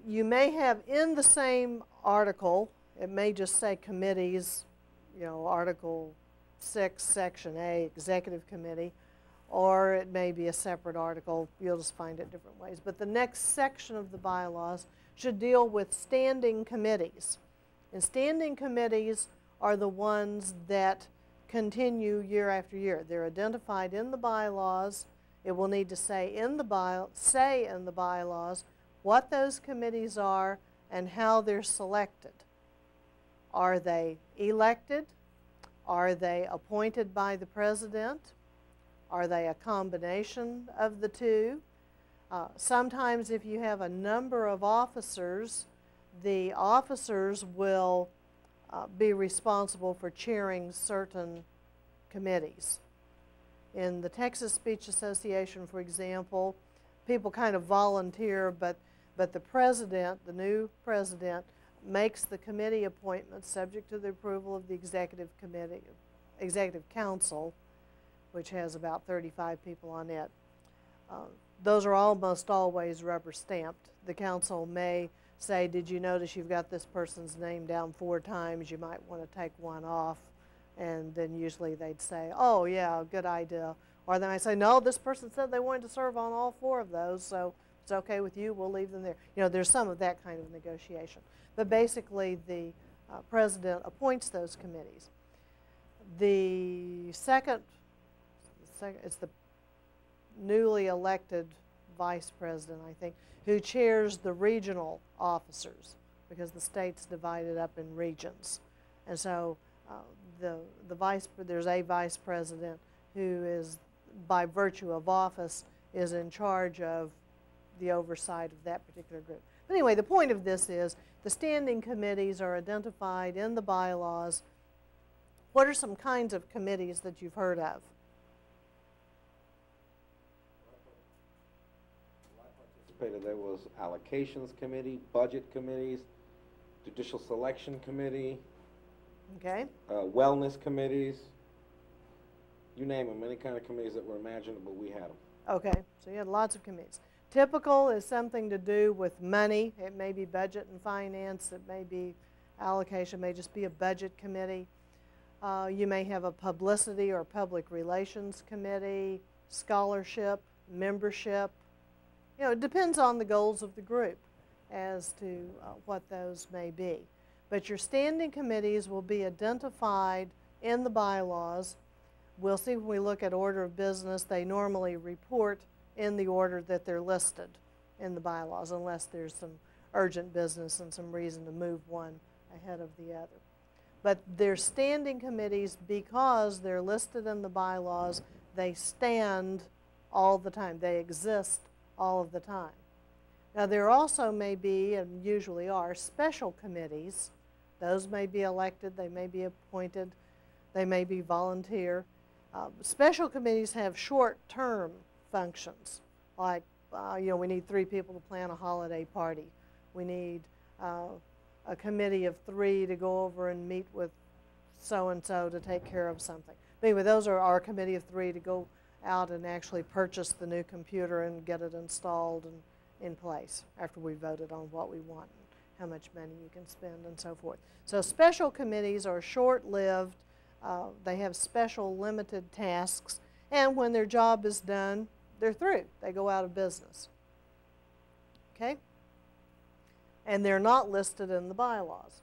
You may have in the same article, it may just say committees, you know, Article 6, Section A, executive committee, or it may be a separate article. You'll just find it different ways. But the next section of the bylaws should deal with standing committees. And standing committees are the ones that continue year after year. They're identified in the bylaws. It will need to say in the bylaws what those committees are and how they're selected. Are they elected? Are they appointed by the president? Are they a combination of the two? Sometimes if you have a number of officers, the officers will be responsible for chairing certain committees. In the Texas Speech Association, for example, people kind of volunteer, but the president, the new president, makes the committee appointments subject to the approval of the executive committee, executive council, which has about 35 people on it. Those are almost always rubber stamped. The council may say, did you notice you've got this person's name down 4 times? You might want to take one off. And then usually they'd say, oh yeah, good idea. Or they might say, no, this person said they wanted to serve on all 4 of those, so it's okay with you, we'll leave them there. You know, there's some of that kind of negotiation. But basically the president appoints those committees. The second, it's the newly elected vice president, I think, who chairs the regional officers, because the state's divided up in regions. And so there's a vice president who is, by virtue of office, is in charge of the oversight of that particular group. But anyway, the point of this is the standing committees are identified in the bylaws. What are some kinds of committees that you've heard of? There was allocations committee, budget committees, judicial selection committee, okay, wellness committees, you name them, any kind of committees that were imaginable, we had them. Okay, so you had lots of committees. Typical is something to do with money. It may be budget and finance, it may be allocation, it may just be a budget committee. You may have a publicity or public relations committee, scholarship, membership. You know, it depends on the goals of the group as to what those may be. But your standing committees will be identified in the bylaws. We'll see when we look at order of business, they normally report in the order that they're listed in the bylaws, unless there's some urgent business and some reason to move one ahead of the other. But they're standing committees because they're listed in the bylaws. They stand all the time. They exist all of the time. Now there also may be, and usually are, special committees. Those may be elected, they may be appointed, they may be volunteer. Special committees have short-term functions, like you know, we need 3 people to plan a holiday party. We need a committee of 3 to go over and meet with so-and-so to take care of something. But anyway, those are our committee of 3 to go out and actually purchase the new computer and get it installed and in place after we voted on what we want and how much money you can spend and so forth. So special committees are short-lived. They have special limited tasks, and when their job is done, they're through. They go out of business. Okay? And they're not listed in the bylaws.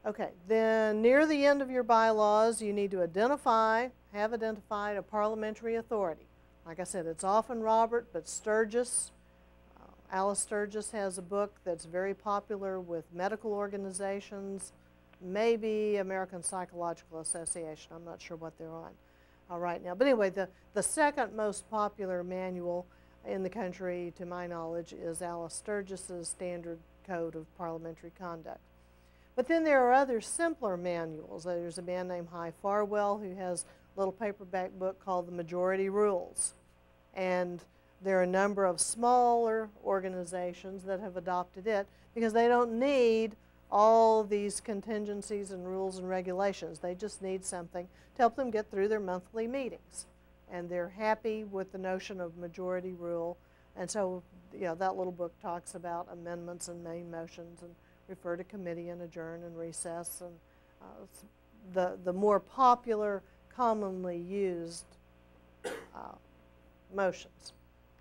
Okay, then near the end of your bylaws, you need to have identified a parliamentary authority. Like I said, it's often Robert, but Sturgis, Alice Sturgis has a book that's very popular with medical organizations, maybe American Psychological Association. I'm not sure what they're on right now. But anyway, the second most popular manual in the country, to my knowledge, is Alice Sturgis's Standard Code of Parliamentary Conduct. But then there are other simpler manuals. There's a man named High Farwell who has a little paperback book called The Majority Rules. And there are a number of smaller organizations that have adopted it because they don't need all these contingencies and rules and regulations. They just need something to help them get through their monthly meetings. And they're happy with the notion of majority rule. And so, you know, that little book talks about amendments and main motions and refer to committee and adjourn and recess and the more popular, commonly used motions.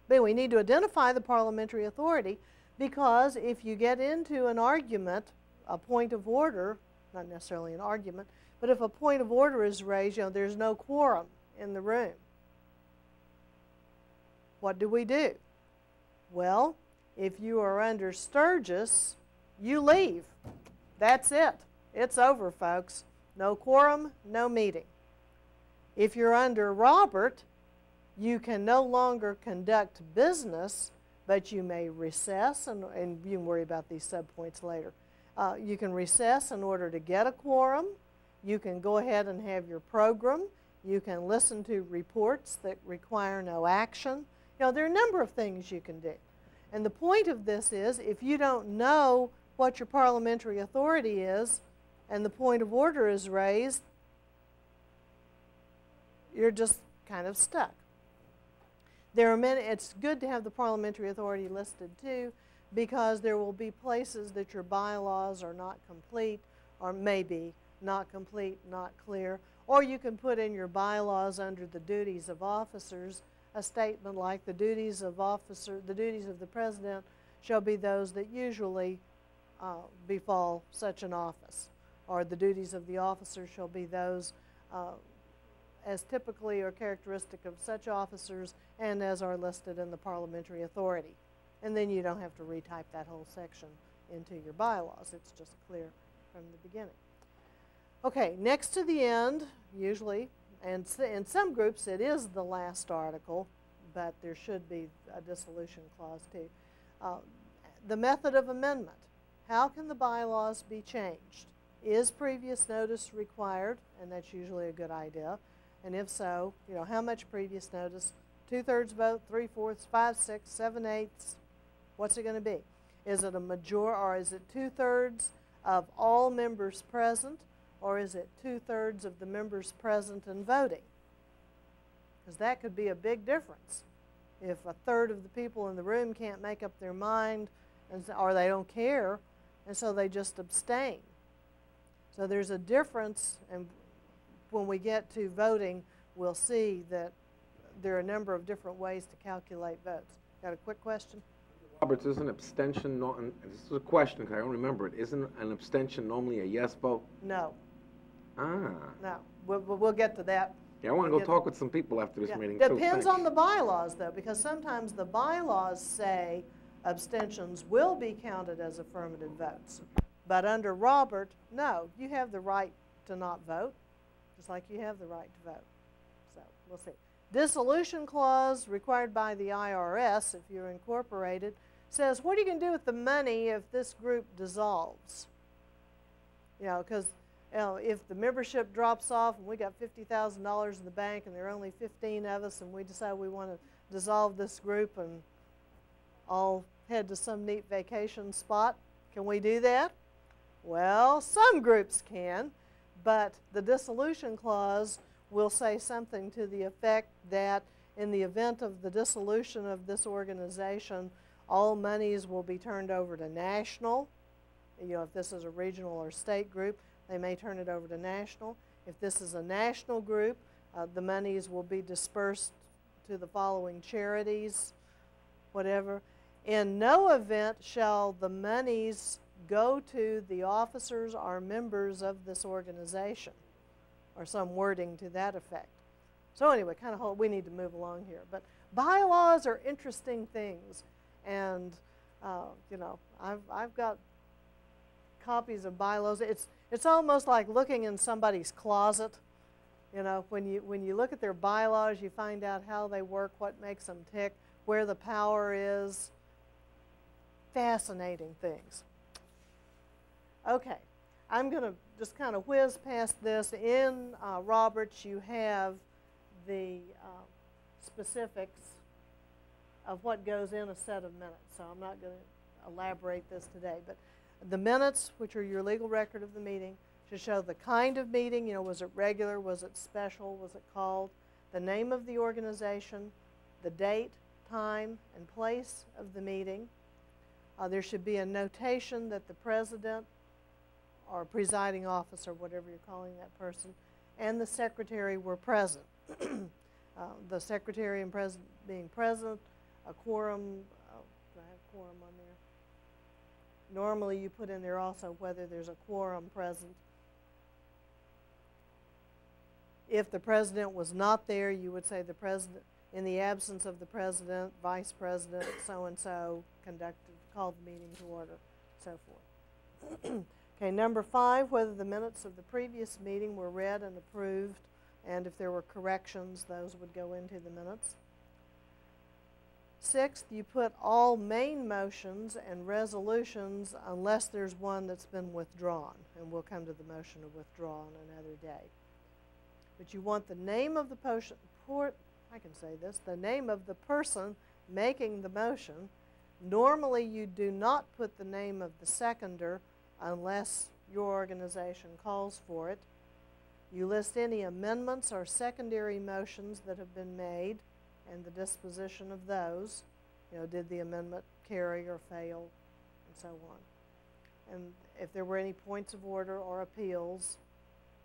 But we need to identify the parliamentary authority, because if you get into an argument, a point of order, not necessarily an argument, but if a point of order is raised, you know, there's no quorum in the room. What do we do? Well, if you are under Sturgis, you leave. That's it. It's over, folks. No quorum, no meeting. If you're under Robert, you can no longer conduct business, but you may recess, and you can worry about these subpoints later. You can recess in order to get a quorum. You can go ahead and have your program. You can listen to reports that require no action. You know, there are a number of things you can do. And the point of this is, if you don't know what your parliamentary authority is and the point of order is raised, you're just kind of stuck. There are many, it's good to have the parliamentary authority listed too, because there will be places that your bylaws are not complete, or maybe not complete, not clear, or you can put in your bylaws under the duties of officers a statement like the duties of the president shall be those that usually befall such an office, or the duties of the officer shall be those as typically or characteristic of such officers and as are listed in the parliamentary authority. And then you don't have to retype that whole section into your bylaws. It's just clear from the beginning. Okay, next to the end, usually, and in some groups it is the last article, but there should be a dissolution clause too. The method of amendment. How can the bylaws be changed? Is previous notice required? And that's usually a good idea. And if so, you know, how much previous notice? 2/3 vote, 3/4, 5/6, 7/8. What's it going to be? Is it a or is it 2/3 of all members present, or is it 2/3 of the members present and voting? Because that could be a big difference. If 1/3 of the people in the room can't make up their mind, or they don't care, and so they just abstain. So there's a difference, and when we get to voting, we'll see that there are a number of different ways to calculate votes. Got a quick question? Roberts, isn't abstention, this is a question because I don't remember it, isn't an abstention normally a yes vote? No. Ah. No. We'll get to that. Yeah, I want to go talk with some people after this meeting, too. Depends on the bylaws, though, because sometimes the bylaws say abstentions will be counted as affirmative votes. But under Robert, no, you have the right to not vote, just like you have the right to vote. So we'll see. Dissolution clause required by the IRS, if you're incorporated, says what are you going to do with the money if this group dissolves? You know, because if the membership drops off and we got $50,000 in the bank and there are only 15 of us and we decide we want to dissolve this group and all head to some neat vacation spot, can we do that? Well, some groups can, but the dissolution clause will say something to the effect that in the event of the dissolution of this organization, all monies will be turned over to national. You know, if this is a regional or state group, they may turn it over to national. If this is a national group, the monies will be dispersed to the following charities, whatever. In no event shall the monies go to the officers or members of this organization, or some wording to that effect. So anyway, kind of we need to move along here. But bylaws are interesting things, and you know, I've got copies of bylaws. It's almost like looking in somebody's closet. You know, when you look at their bylaws, you find out how they work, what makes them tick, where the power is. Fascinating things. Okay, I'm going to just kind of whiz past this. In Roberts, you have the specifics of what goes in a set of minutes, so I'm not going to elaborate this today. But the minutes, which are your legal record of the meeting, should show the kind of meeting. You know, was it regular, was it special, was it called, the name of the organization, the date, time, and place of the meeting. There should be a notation that the president or presiding officer, whatever you're calling that person, and the secretary were present. The secretary and president being present, a quorum, do I have quorum on there? Normally you put in there also whether there's a quorum present. If the president was not there, you would say the president, in the absence of the president, vice president, so-and-so called the meeting to order, so forth. Okay, number 5, whether the minutes of the previous meeting were read and approved, and if there were corrections, those would go into the minutes. 6th, you put all main motions and resolutions unless there's one that's been withdrawn, and we'll come to the motion to withdraw on another day. But you want the name of the the name of the person making the motion, Normally, you do not put the name of the seconder unless your organization calls for it. You list any amendments or secondary motions that have been made and the disposition of those. You know, did the amendment carry or fail, and so on. And if there were any points of order or appeals,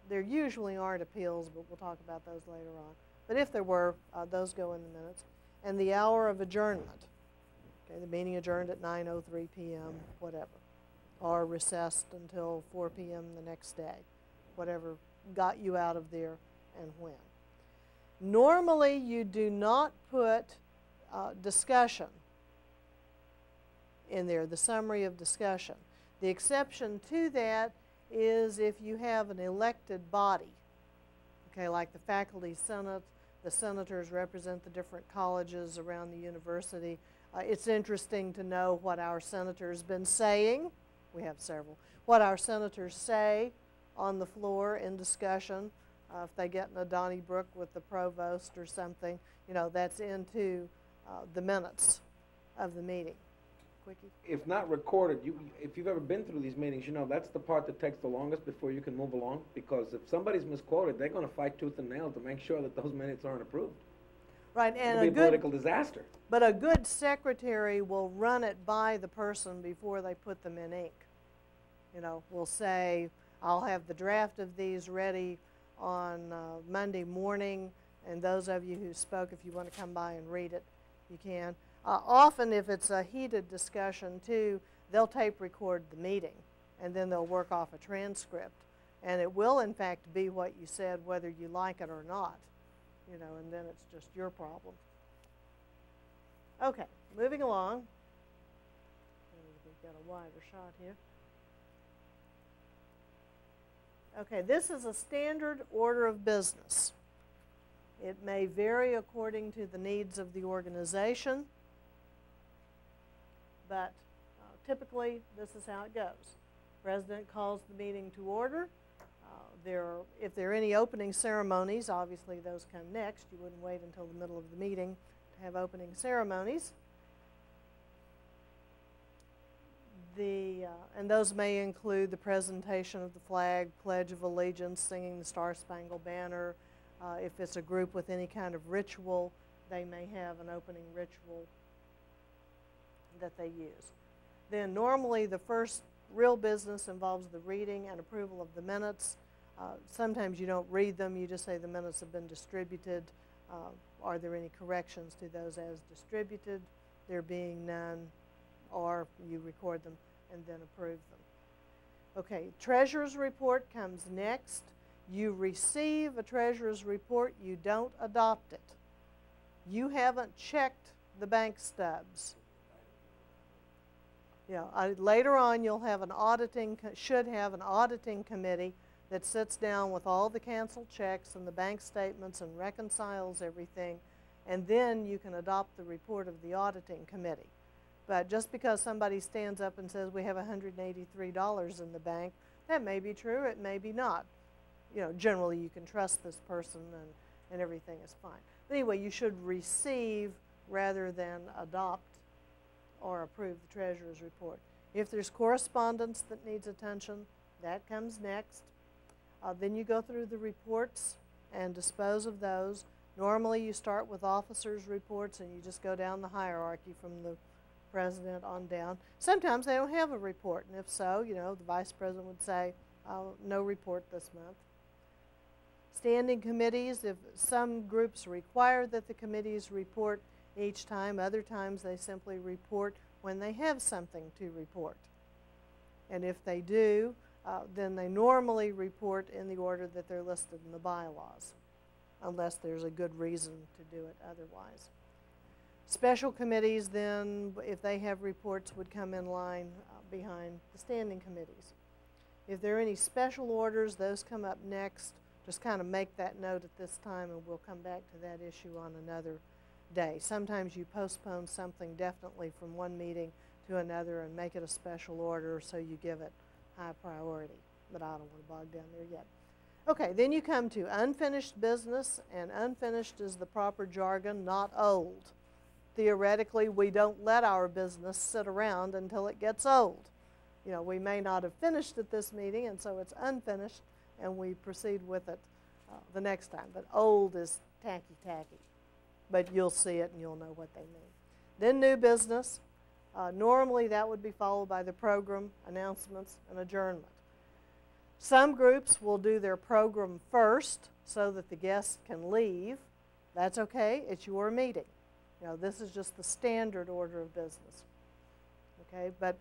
there usually aren't appeals, but we'll talk about those later on. But if there were, those go in the minutes. And the hour of adjournment. Okay, the meeting adjourned at 9:03 p.m., whatever. Or recessed until 4 p.m. the next day. Whatever got you out of there and when. Normally, you do not put discussion in there, the summary of discussion. The exception to that is if you have an elected body, okay, like the faculty senate, the senators represent the different colleges around the university. It's interesting to know what our senators been saying. We have several. What our senators say on the floor in discussion. If they get in a Donnybrook with the provost or something, you know, that's into the minutes of the meeting. Quickie? If not recorded, if you've ever been through these meetings, you know that's the part that takes the longest before you can move along, because if somebody's misquoted, they're going to fight tooth and nail to make sure that those minutes aren't approved. Right, and it'll be a political disaster. But a good secretary will run it by the person before they put them in ink. You know, we'll say, I'll have the draft of these ready on Monday morning, and those of you who spoke, if you want to come by and read it, you can. Often, if it's a heated discussion, too, they'll tape record the meeting, and then they'll work off a transcript. And it will, in fact, be what you said, whether you like it or not. You know, and then it's just your problem. Okay, moving along. We've got a wider shot here. Okay, this is a standard order of business. It may vary according to the needs of the organization, but typically this is how it goes. President calls the meeting to order. If there are any opening ceremonies, obviously those come next. You wouldn't wait until the middle of the meeting to have opening ceremonies. And those may include the presentation of the flag, Pledge of Allegiance, singing the Star-Spangled Banner. If it's a group with any kind of ritual, they may have an opening ritual that they use. Then normally the first real business involves the reading and approval of the minutes. Sometimes you don't read them, you just say the minutes have been distributed. Are there any corrections to those as distributed? There being none, or you record them and then approve them. Okay, treasurer's report comes next. You receive a treasurer's report, you don't adopt it. You haven't checked the bank stubs. Later on you'll have should have an auditing committee that sits down with all the canceled checks and the bank statements and reconciles everything, and then you can adopt the report of the auditing committee. But just because somebody stands up and says we have $183 in the bank, that may be true, it may be not. You know, generally you can trust this person and everything is fine. But anyway, you should receive rather than adopt or approve the treasurer's report. If there's correspondence that needs attention, that comes next. Then you go through the reports and dispose of those. Normally you start with officers' reports and you just go down the hierarchy from the president on down. Sometimes they don't have a report, and if so, you know, the vice president would say, no report this month. Standing committees, if some groups require that the committees report each time, other times they simply report when they have something to report. And if they do, then they normally report in the order that they're listed in the bylaws, unless there's a good reason to do it otherwise. Special committees then, if they have reports, would come in line behind the standing committees. If there are any special orders, those come up next. Just kind of make that note at this time, and we'll come back to that issue on another day. Sometimes you postpone something definitely from one meeting to another and make it a special order, so you give it high priority. But I don't want to bog down there yet. Okay, then you come to unfinished business, and unfinished is the proper jargon, not old. theoretically, we don't let our business sit around until it gets old. You know, we may not have finished at this meeting, and so it's unfinished, and we proceed with it the next time. But old is tacky. But you'll see it, and you'll know what they mean. Then new business. Normally, that would be followed by the program, announcements, and adjournment. Some groups will do their program first so that the guests can leave. That's okay. It's your meeting. You know, this is just the standard order of business. Okay, but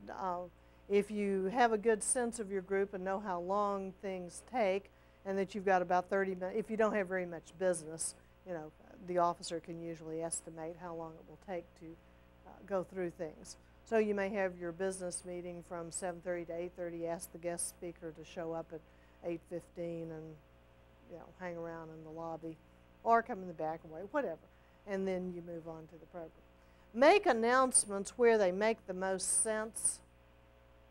if you have a good sense of your group and know how long things take, and that you've got about 30 minutes, if you don't have very much business, you know, the officer can usually estimate how long it will take to go through things. So you may have your business meeting from 7:30 to 8:30, ask the guest speaker to show up at 8:15 and, you know, hang around in the lobby or come in the back and wait, whatever. And then you move on to the program. Make announcements where they make the most sense.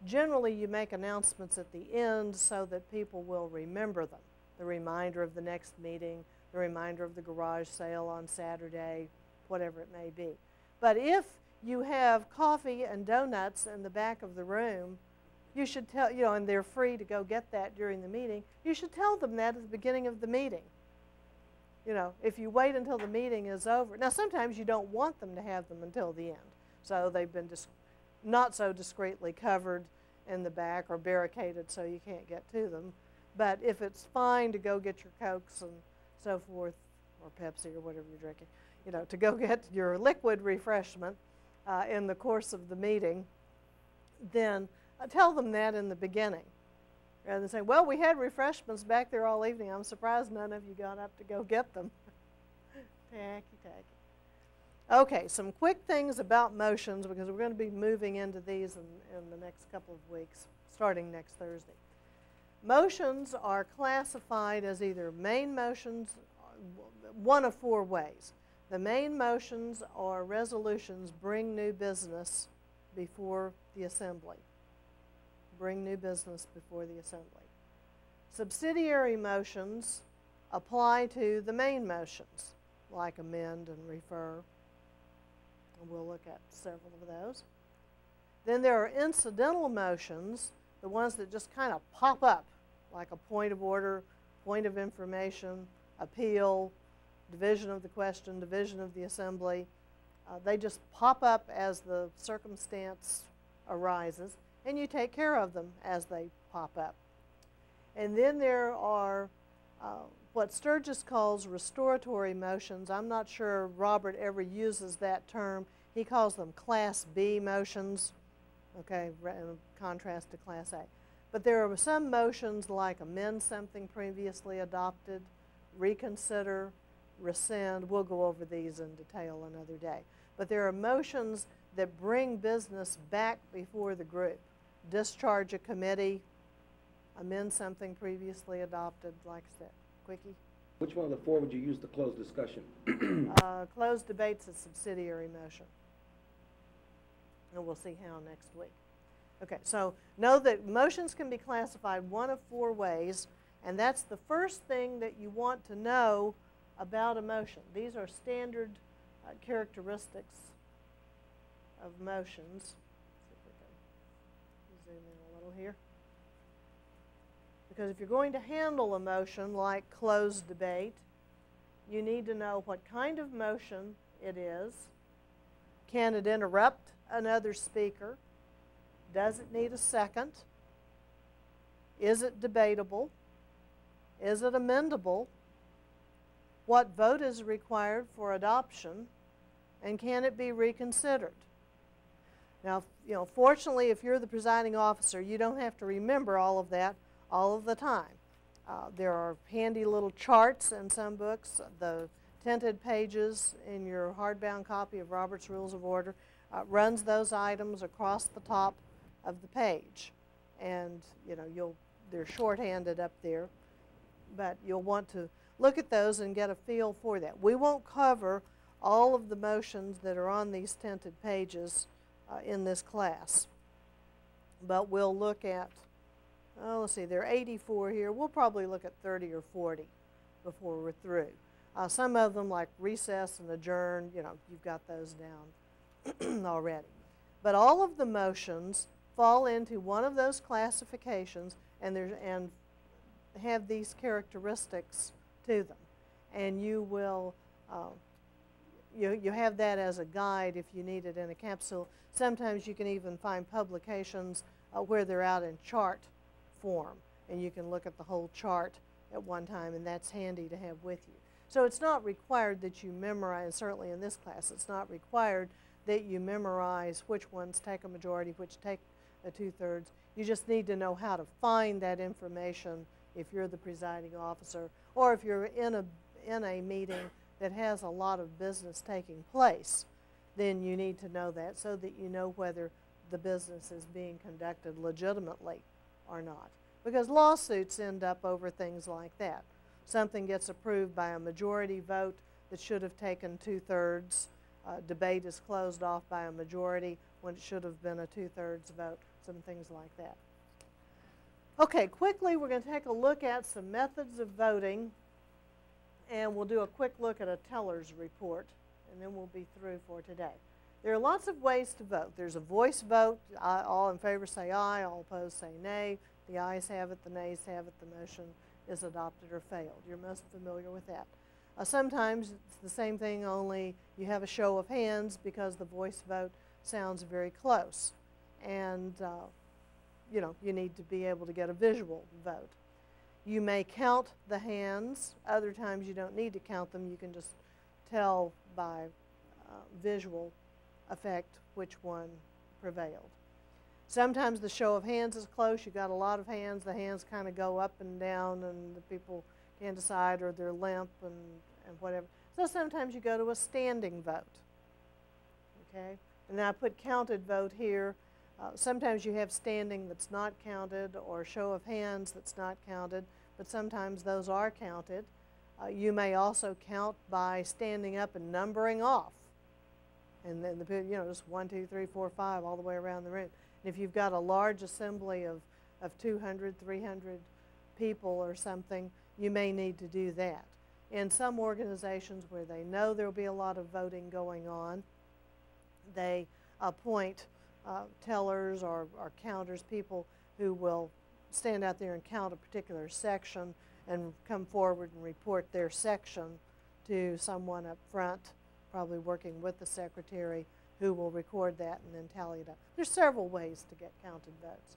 Generally, you make announcements at the end so that people will remember them. The reminder of the next meeting, the reminder of the garage sale on Saturday, whatever it may be. But if you have coffee and donuts in the back of the room, you should tell, you know, and they're free to go get that during the meeting, you should tell them that at the beginning of the meeting. You know, if you wait until the meeting is over. Now, sometimes you don't want them to have them until the end. So they've been not so discreetly covered in the back or barricaded so you can't get to them. But if it's fine to go get your Cokes and so forth, or Pepsi or whatever you're drinking, you know, to go get your liquid refreshment in the course of the meeting, then tell them that in the beginning. Rather than say, well, we had refreshments back there all evening. I'm surprised none of you got up to go get them. Tacky. Okay, some quick things about motions, because we're going to be moving into these in the next couple of weeks, starting next Thursday. Motions are classified as either main motions, one of four ways. The main motions or resolutions bring new business before the assembly. Bring new business before the assembly. Subsidiary motions apply to the main motions, like amend and refer. And we'll look at several of those. Then there are incidental motions, the ones that just kind of pop up, like a point of order, point of information, appeal, division of the question, division of the assembly. They just pop up as the circumstance arises, and you take care of them as they pop up. And then there are what Sturgis calls restoratory motions. I'm not sure Robert ever uses that term. He calls them Class B motions, okay, in contrast to Class A. But there are some motions like amend something previously adopted, reconsider, rescind. We'll go over these in detail another day. But there are motions that bring business back before the group. Discharge a committee, amend something previously adopted, like I said. Quickie? Which one of the four would you use to close discussion? Closed debate's a subsidiary motion. And we'll see how next week. Okay, so know that motions can be classified one of four ways, and that's the first thing that you want to know about a motion. These are standard characteristics of motions. See if we can zoom in a little here. Because if you're going to handle a motion like closed debate, you need to know what kind of motion it is. Can it interrupt another speaker? Does it need a second? Is it debatable? Is it amendable? What vote is required for adoption? And can it be reconsidered? Now, you know, fortunately, if you're the presiding officer, you don't have to remember all of that all of the time. There are handy little charts in some books. The tinted pages in your hardbound copy of Robert's Rules of Order runs those items across the top of the page. And, you know, they're shorthanded up there, but you'll want to look at those and get a feel for that. We won't cover all of the motions that are on these tinted pages in this class, but we'll look at, let's see, there are 84 here. We'll probably look at 30 or 40 before we're through. Some of them, like recess and adjourn, you know, you've got those down already. But all of the motions fall into one of those classifications and have these characteristics to them. And you will, you have that as a guide if you need it in a capsule. Sometimes you can even find publications where they're out in chart form, and you can look at the whole chart at one time, and that's handy to have with you. So it's not required that you memorize, certainly in this class, it's not required that you memorize which ones take a majority, which take a 2/3. You just need to know how to find that information if you're the presiding officer, or if you're in a meeting that has a lot of business taking place, then you need to know that so that you know whether the business is being conducted legitimately or not. Because lawsuits end up over things like that. Something gets approved by a majority vote that should have taken 2/3. Debate is closed off by a majority when it should have been a 2/3 vote, some things like that. Okay, quickly we're going to take a look at some methods of voting, and we'll do a quick look at a teller's report, and then we'll be through for today. There are lots of ways to vote. There's a voice vote. All in favor say aye, all opposed say nay. The ayes have it, the nays have it, the motion is adopted or failed. You're most familiar with that. Sometimes it's the same thing, only you have a show of hands because the voice vote sounds very close. And you know, you need to be able to get a visual vote. You may count the hands. Other times you don't need to count them. You can just tell by visual effect which one prevailed. Sometimes the show of hands is close. You've got a lot of hands. The hands kind of go up and down, and the people can't decide, or they're limp and whatever. So sometimes you go to a standing vote. Okay? And then I put counted vote here. Sometimes you have standing that's not counted, or show of hands that's not counted, but sometimes those are counted. You may also count by standing up and numbering off. And then, you know, just 1, 2, 3, 4, 5 all the way around the room. And if you've got a large assembly of 200, 300 people or something, you may need to do that. In some organizations where they know there will be a lot of voting going on, they appoint tellers or counters, people who will stand out there and count a particular section and come forward and report their section to someone up front, probably working with the secretary, who will record that and then tally it up. There's several ways to get counted votes.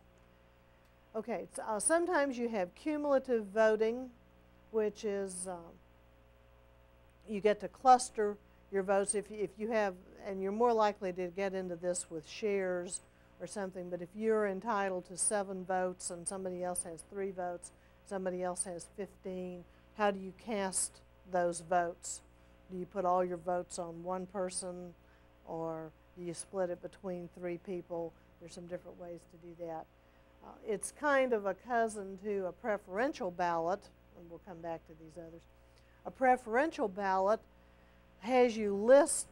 Okay, sometimes you have cumulative voting, which is you get to cluster your votes if you have, and you're more likely to get into this with shares or something, but if you're entitled to 7 votes and somebody else has 3 votes, somebody else has 15, how do you cast those votes? Do you put all your votes on one person, or do you split it between 3 people? There's some different ways to do that. It's kind of a cousin to a preferential ballot, and we'll come back to these others. A preferential ballot has you list,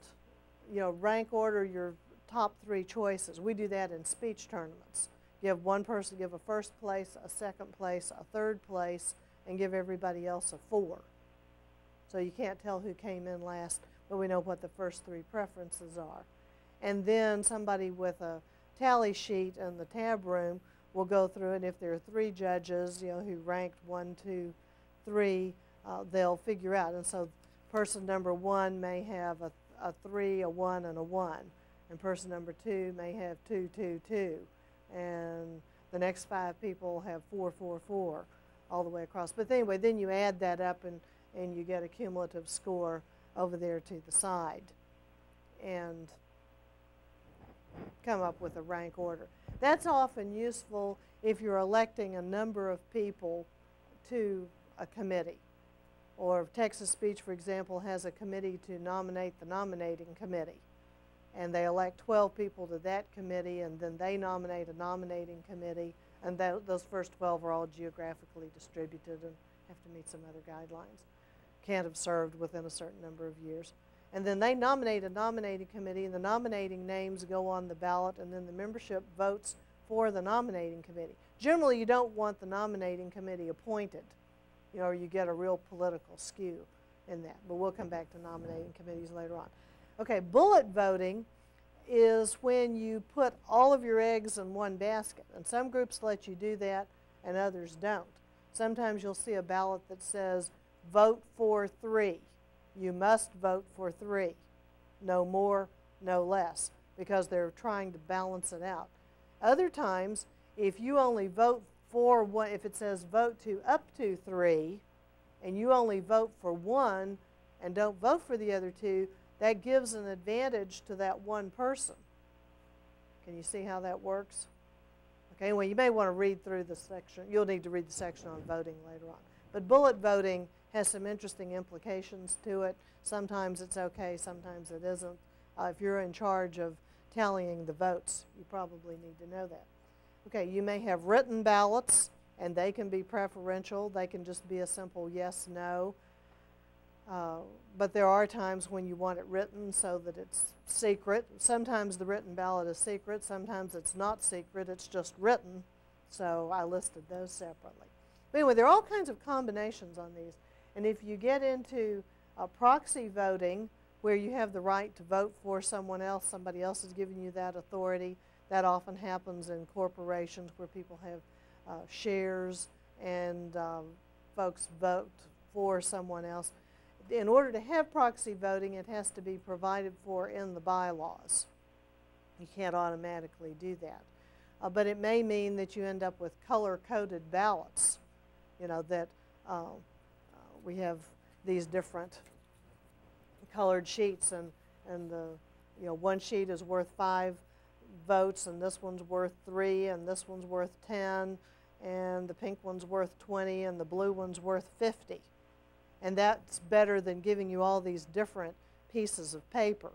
you know, rank order your top 3 choices. We do that in speech tournaments. You have one person give a first place, a second place, a third place, and give everybody else a 4. So you can't tell who came in last, but we know what the first 3 preferences are. And then somebody with a tally sheet in the tab room will go through, and if there are 3 judges, you know, who ranked 1, 2, 3, they'll figure out. And so person number 1 may have a 3, a 1, and a 1. And person number 2 may have 2, 2, 2. And the next 5 people have 4, 4, 4 all the way across. But anyway, then you add that up and you get a cumulative score over there to the side and come up with a rank order. That's often useful if you're electing a number of people to a committee. Or Texas Speech, for example, has a committee to nominate the nominating committee. And they elect 12 people to that committee, and then they nominate a nominating committee, and those first 12 are all geographically distributed and have to meet some other guidelines. Can't have served within a certain number of years. And then they nominate a nominating committee, and the nominating names go on the ballot, and then the membership votes for the nominating committee. Generally, you don't want the nominating committee appointed, you know, or you get a real political skew. in that. But we'll come back to nominating committees later on. Okay, bullet voting is when you put all of your eggs in one basket. And some groups let you do that and others don't. Sometimes you'll see a ballot that says, vote for 3. You must vote for 3. No more, no less, because they're trying to balance it out. Other times, if you only vote for one, if it says vote to up to 3, and you only vote for 1 and don't vote for the other 2, that gives an advantage to that one person. Can you see how that works? Okay, anyway, you may want to read through the section. You'll need to read the section on voting later on. But bullet voting has some interesting implications to it. Sometimes it's okay, sometimes it isn't. If you're in charge of tallying the votes, you probably need to know that. Okay, you may have written ballots, and they can be preferential. They can just be a simple yes, no. But there are times when you want it written so that it's secret. Sometimes the written ballot is secret. Sometimes it's not secret. It's just written. So I listed those separately. But anyway, there are all kinds of combinations on these. And if you get into proxy voting, where you have the right to vote for someone else, somebody else is giving you that authority, that often happens in corporations where people have shares and folks vote for someone else. In order to have proxy voting, it has to be provided for in the bylaws. You can't automatically do that. But it may mean that you end up with color-coded ballots, you know, that we have these different colored sheets, and the, you know, one sheet is worth 5 votes, and this one's worth 3, and this one's worth 10, and the pink one's worth 20, and the blue one's worth 50. And that's better than giving you all these different pieces of paper.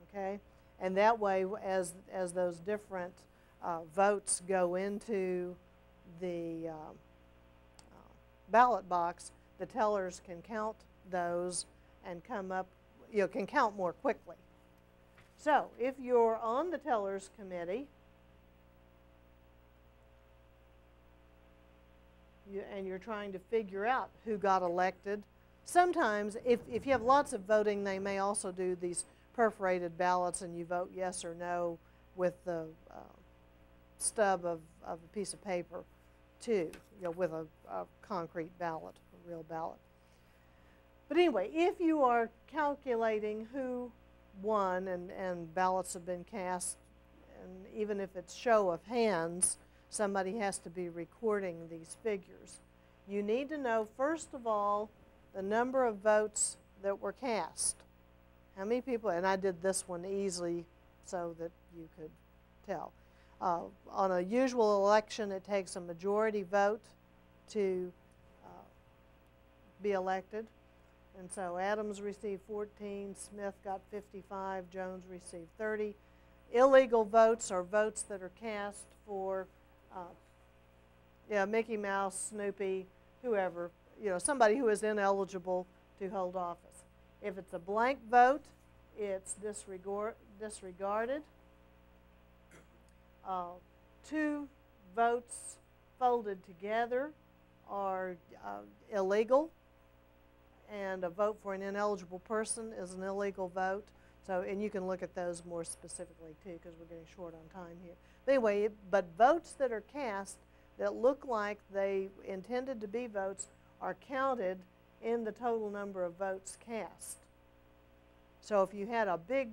Okay? And that way, as those different votes go into the ballot box, the tellers can count those and come up, you know, can count more quickly. So if you're on the tellers committee, and you're trying to figure out who got elected, sometimes if you have lots of voting, they may also do these perforated ballots, and you vote yes or no with the stub of a piece of paper too, you know, with a concrete ballot, a real ballot. But anyway, if you are calculating who won and ballots have been cast, and even if it's show of hands, somebody has to be recording these figures. You need to know, first of all, the number of votes that were cast. How many people, and I did this one easily so that you could tell. On a usual election, it takes a majority vote to be elected. And so Adams received 14, Smith got 55, Jones received 30. Illegal votes are votes that are cast for Mickey Mouse, Snoopy, whoever, you know, somebody who is ineligible to hold office. If it's a blank vote, it's disregarded. 2 votes folded together are illegal, and a vote for an ineligible person is an illegal vote. So, and you can look at those more specifically too, because we're getting short on time here. But anyway, but votes that are cast that look like they intended to be votes are counted in the total number of votes cast. So if you had a big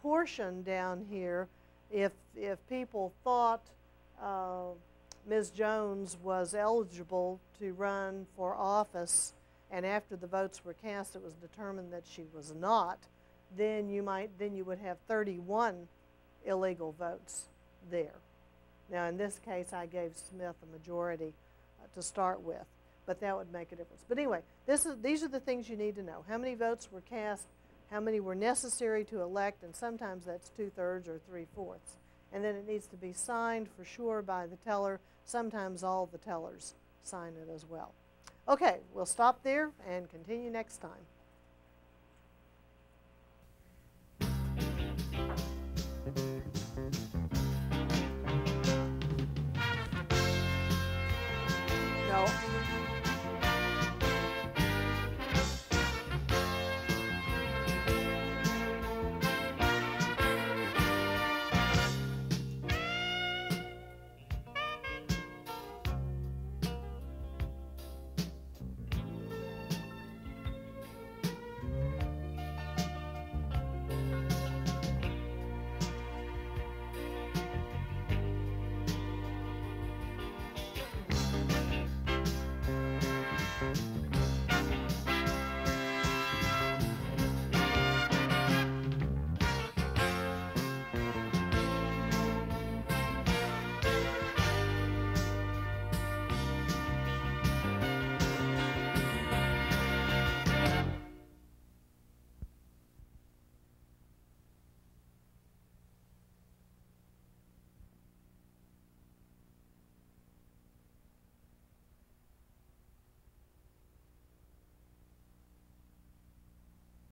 portion down here, if people thought Ms. Jones was eligible to run for office, and after the votes were cast it was determined that she was not, then you would have 31 illegal votes there. Now in this case I gave Smith a majority to start with, but that would make a difference. But anyway, these are the things you need to know. How many votes were cast, how many were necessary to elect, and sometimes that's 2/3 or 3/4. And then it needs to be signed for sure by the teller. Sometimes all the tellers sign it as well. Okay, we'll stop there and continue next time. No.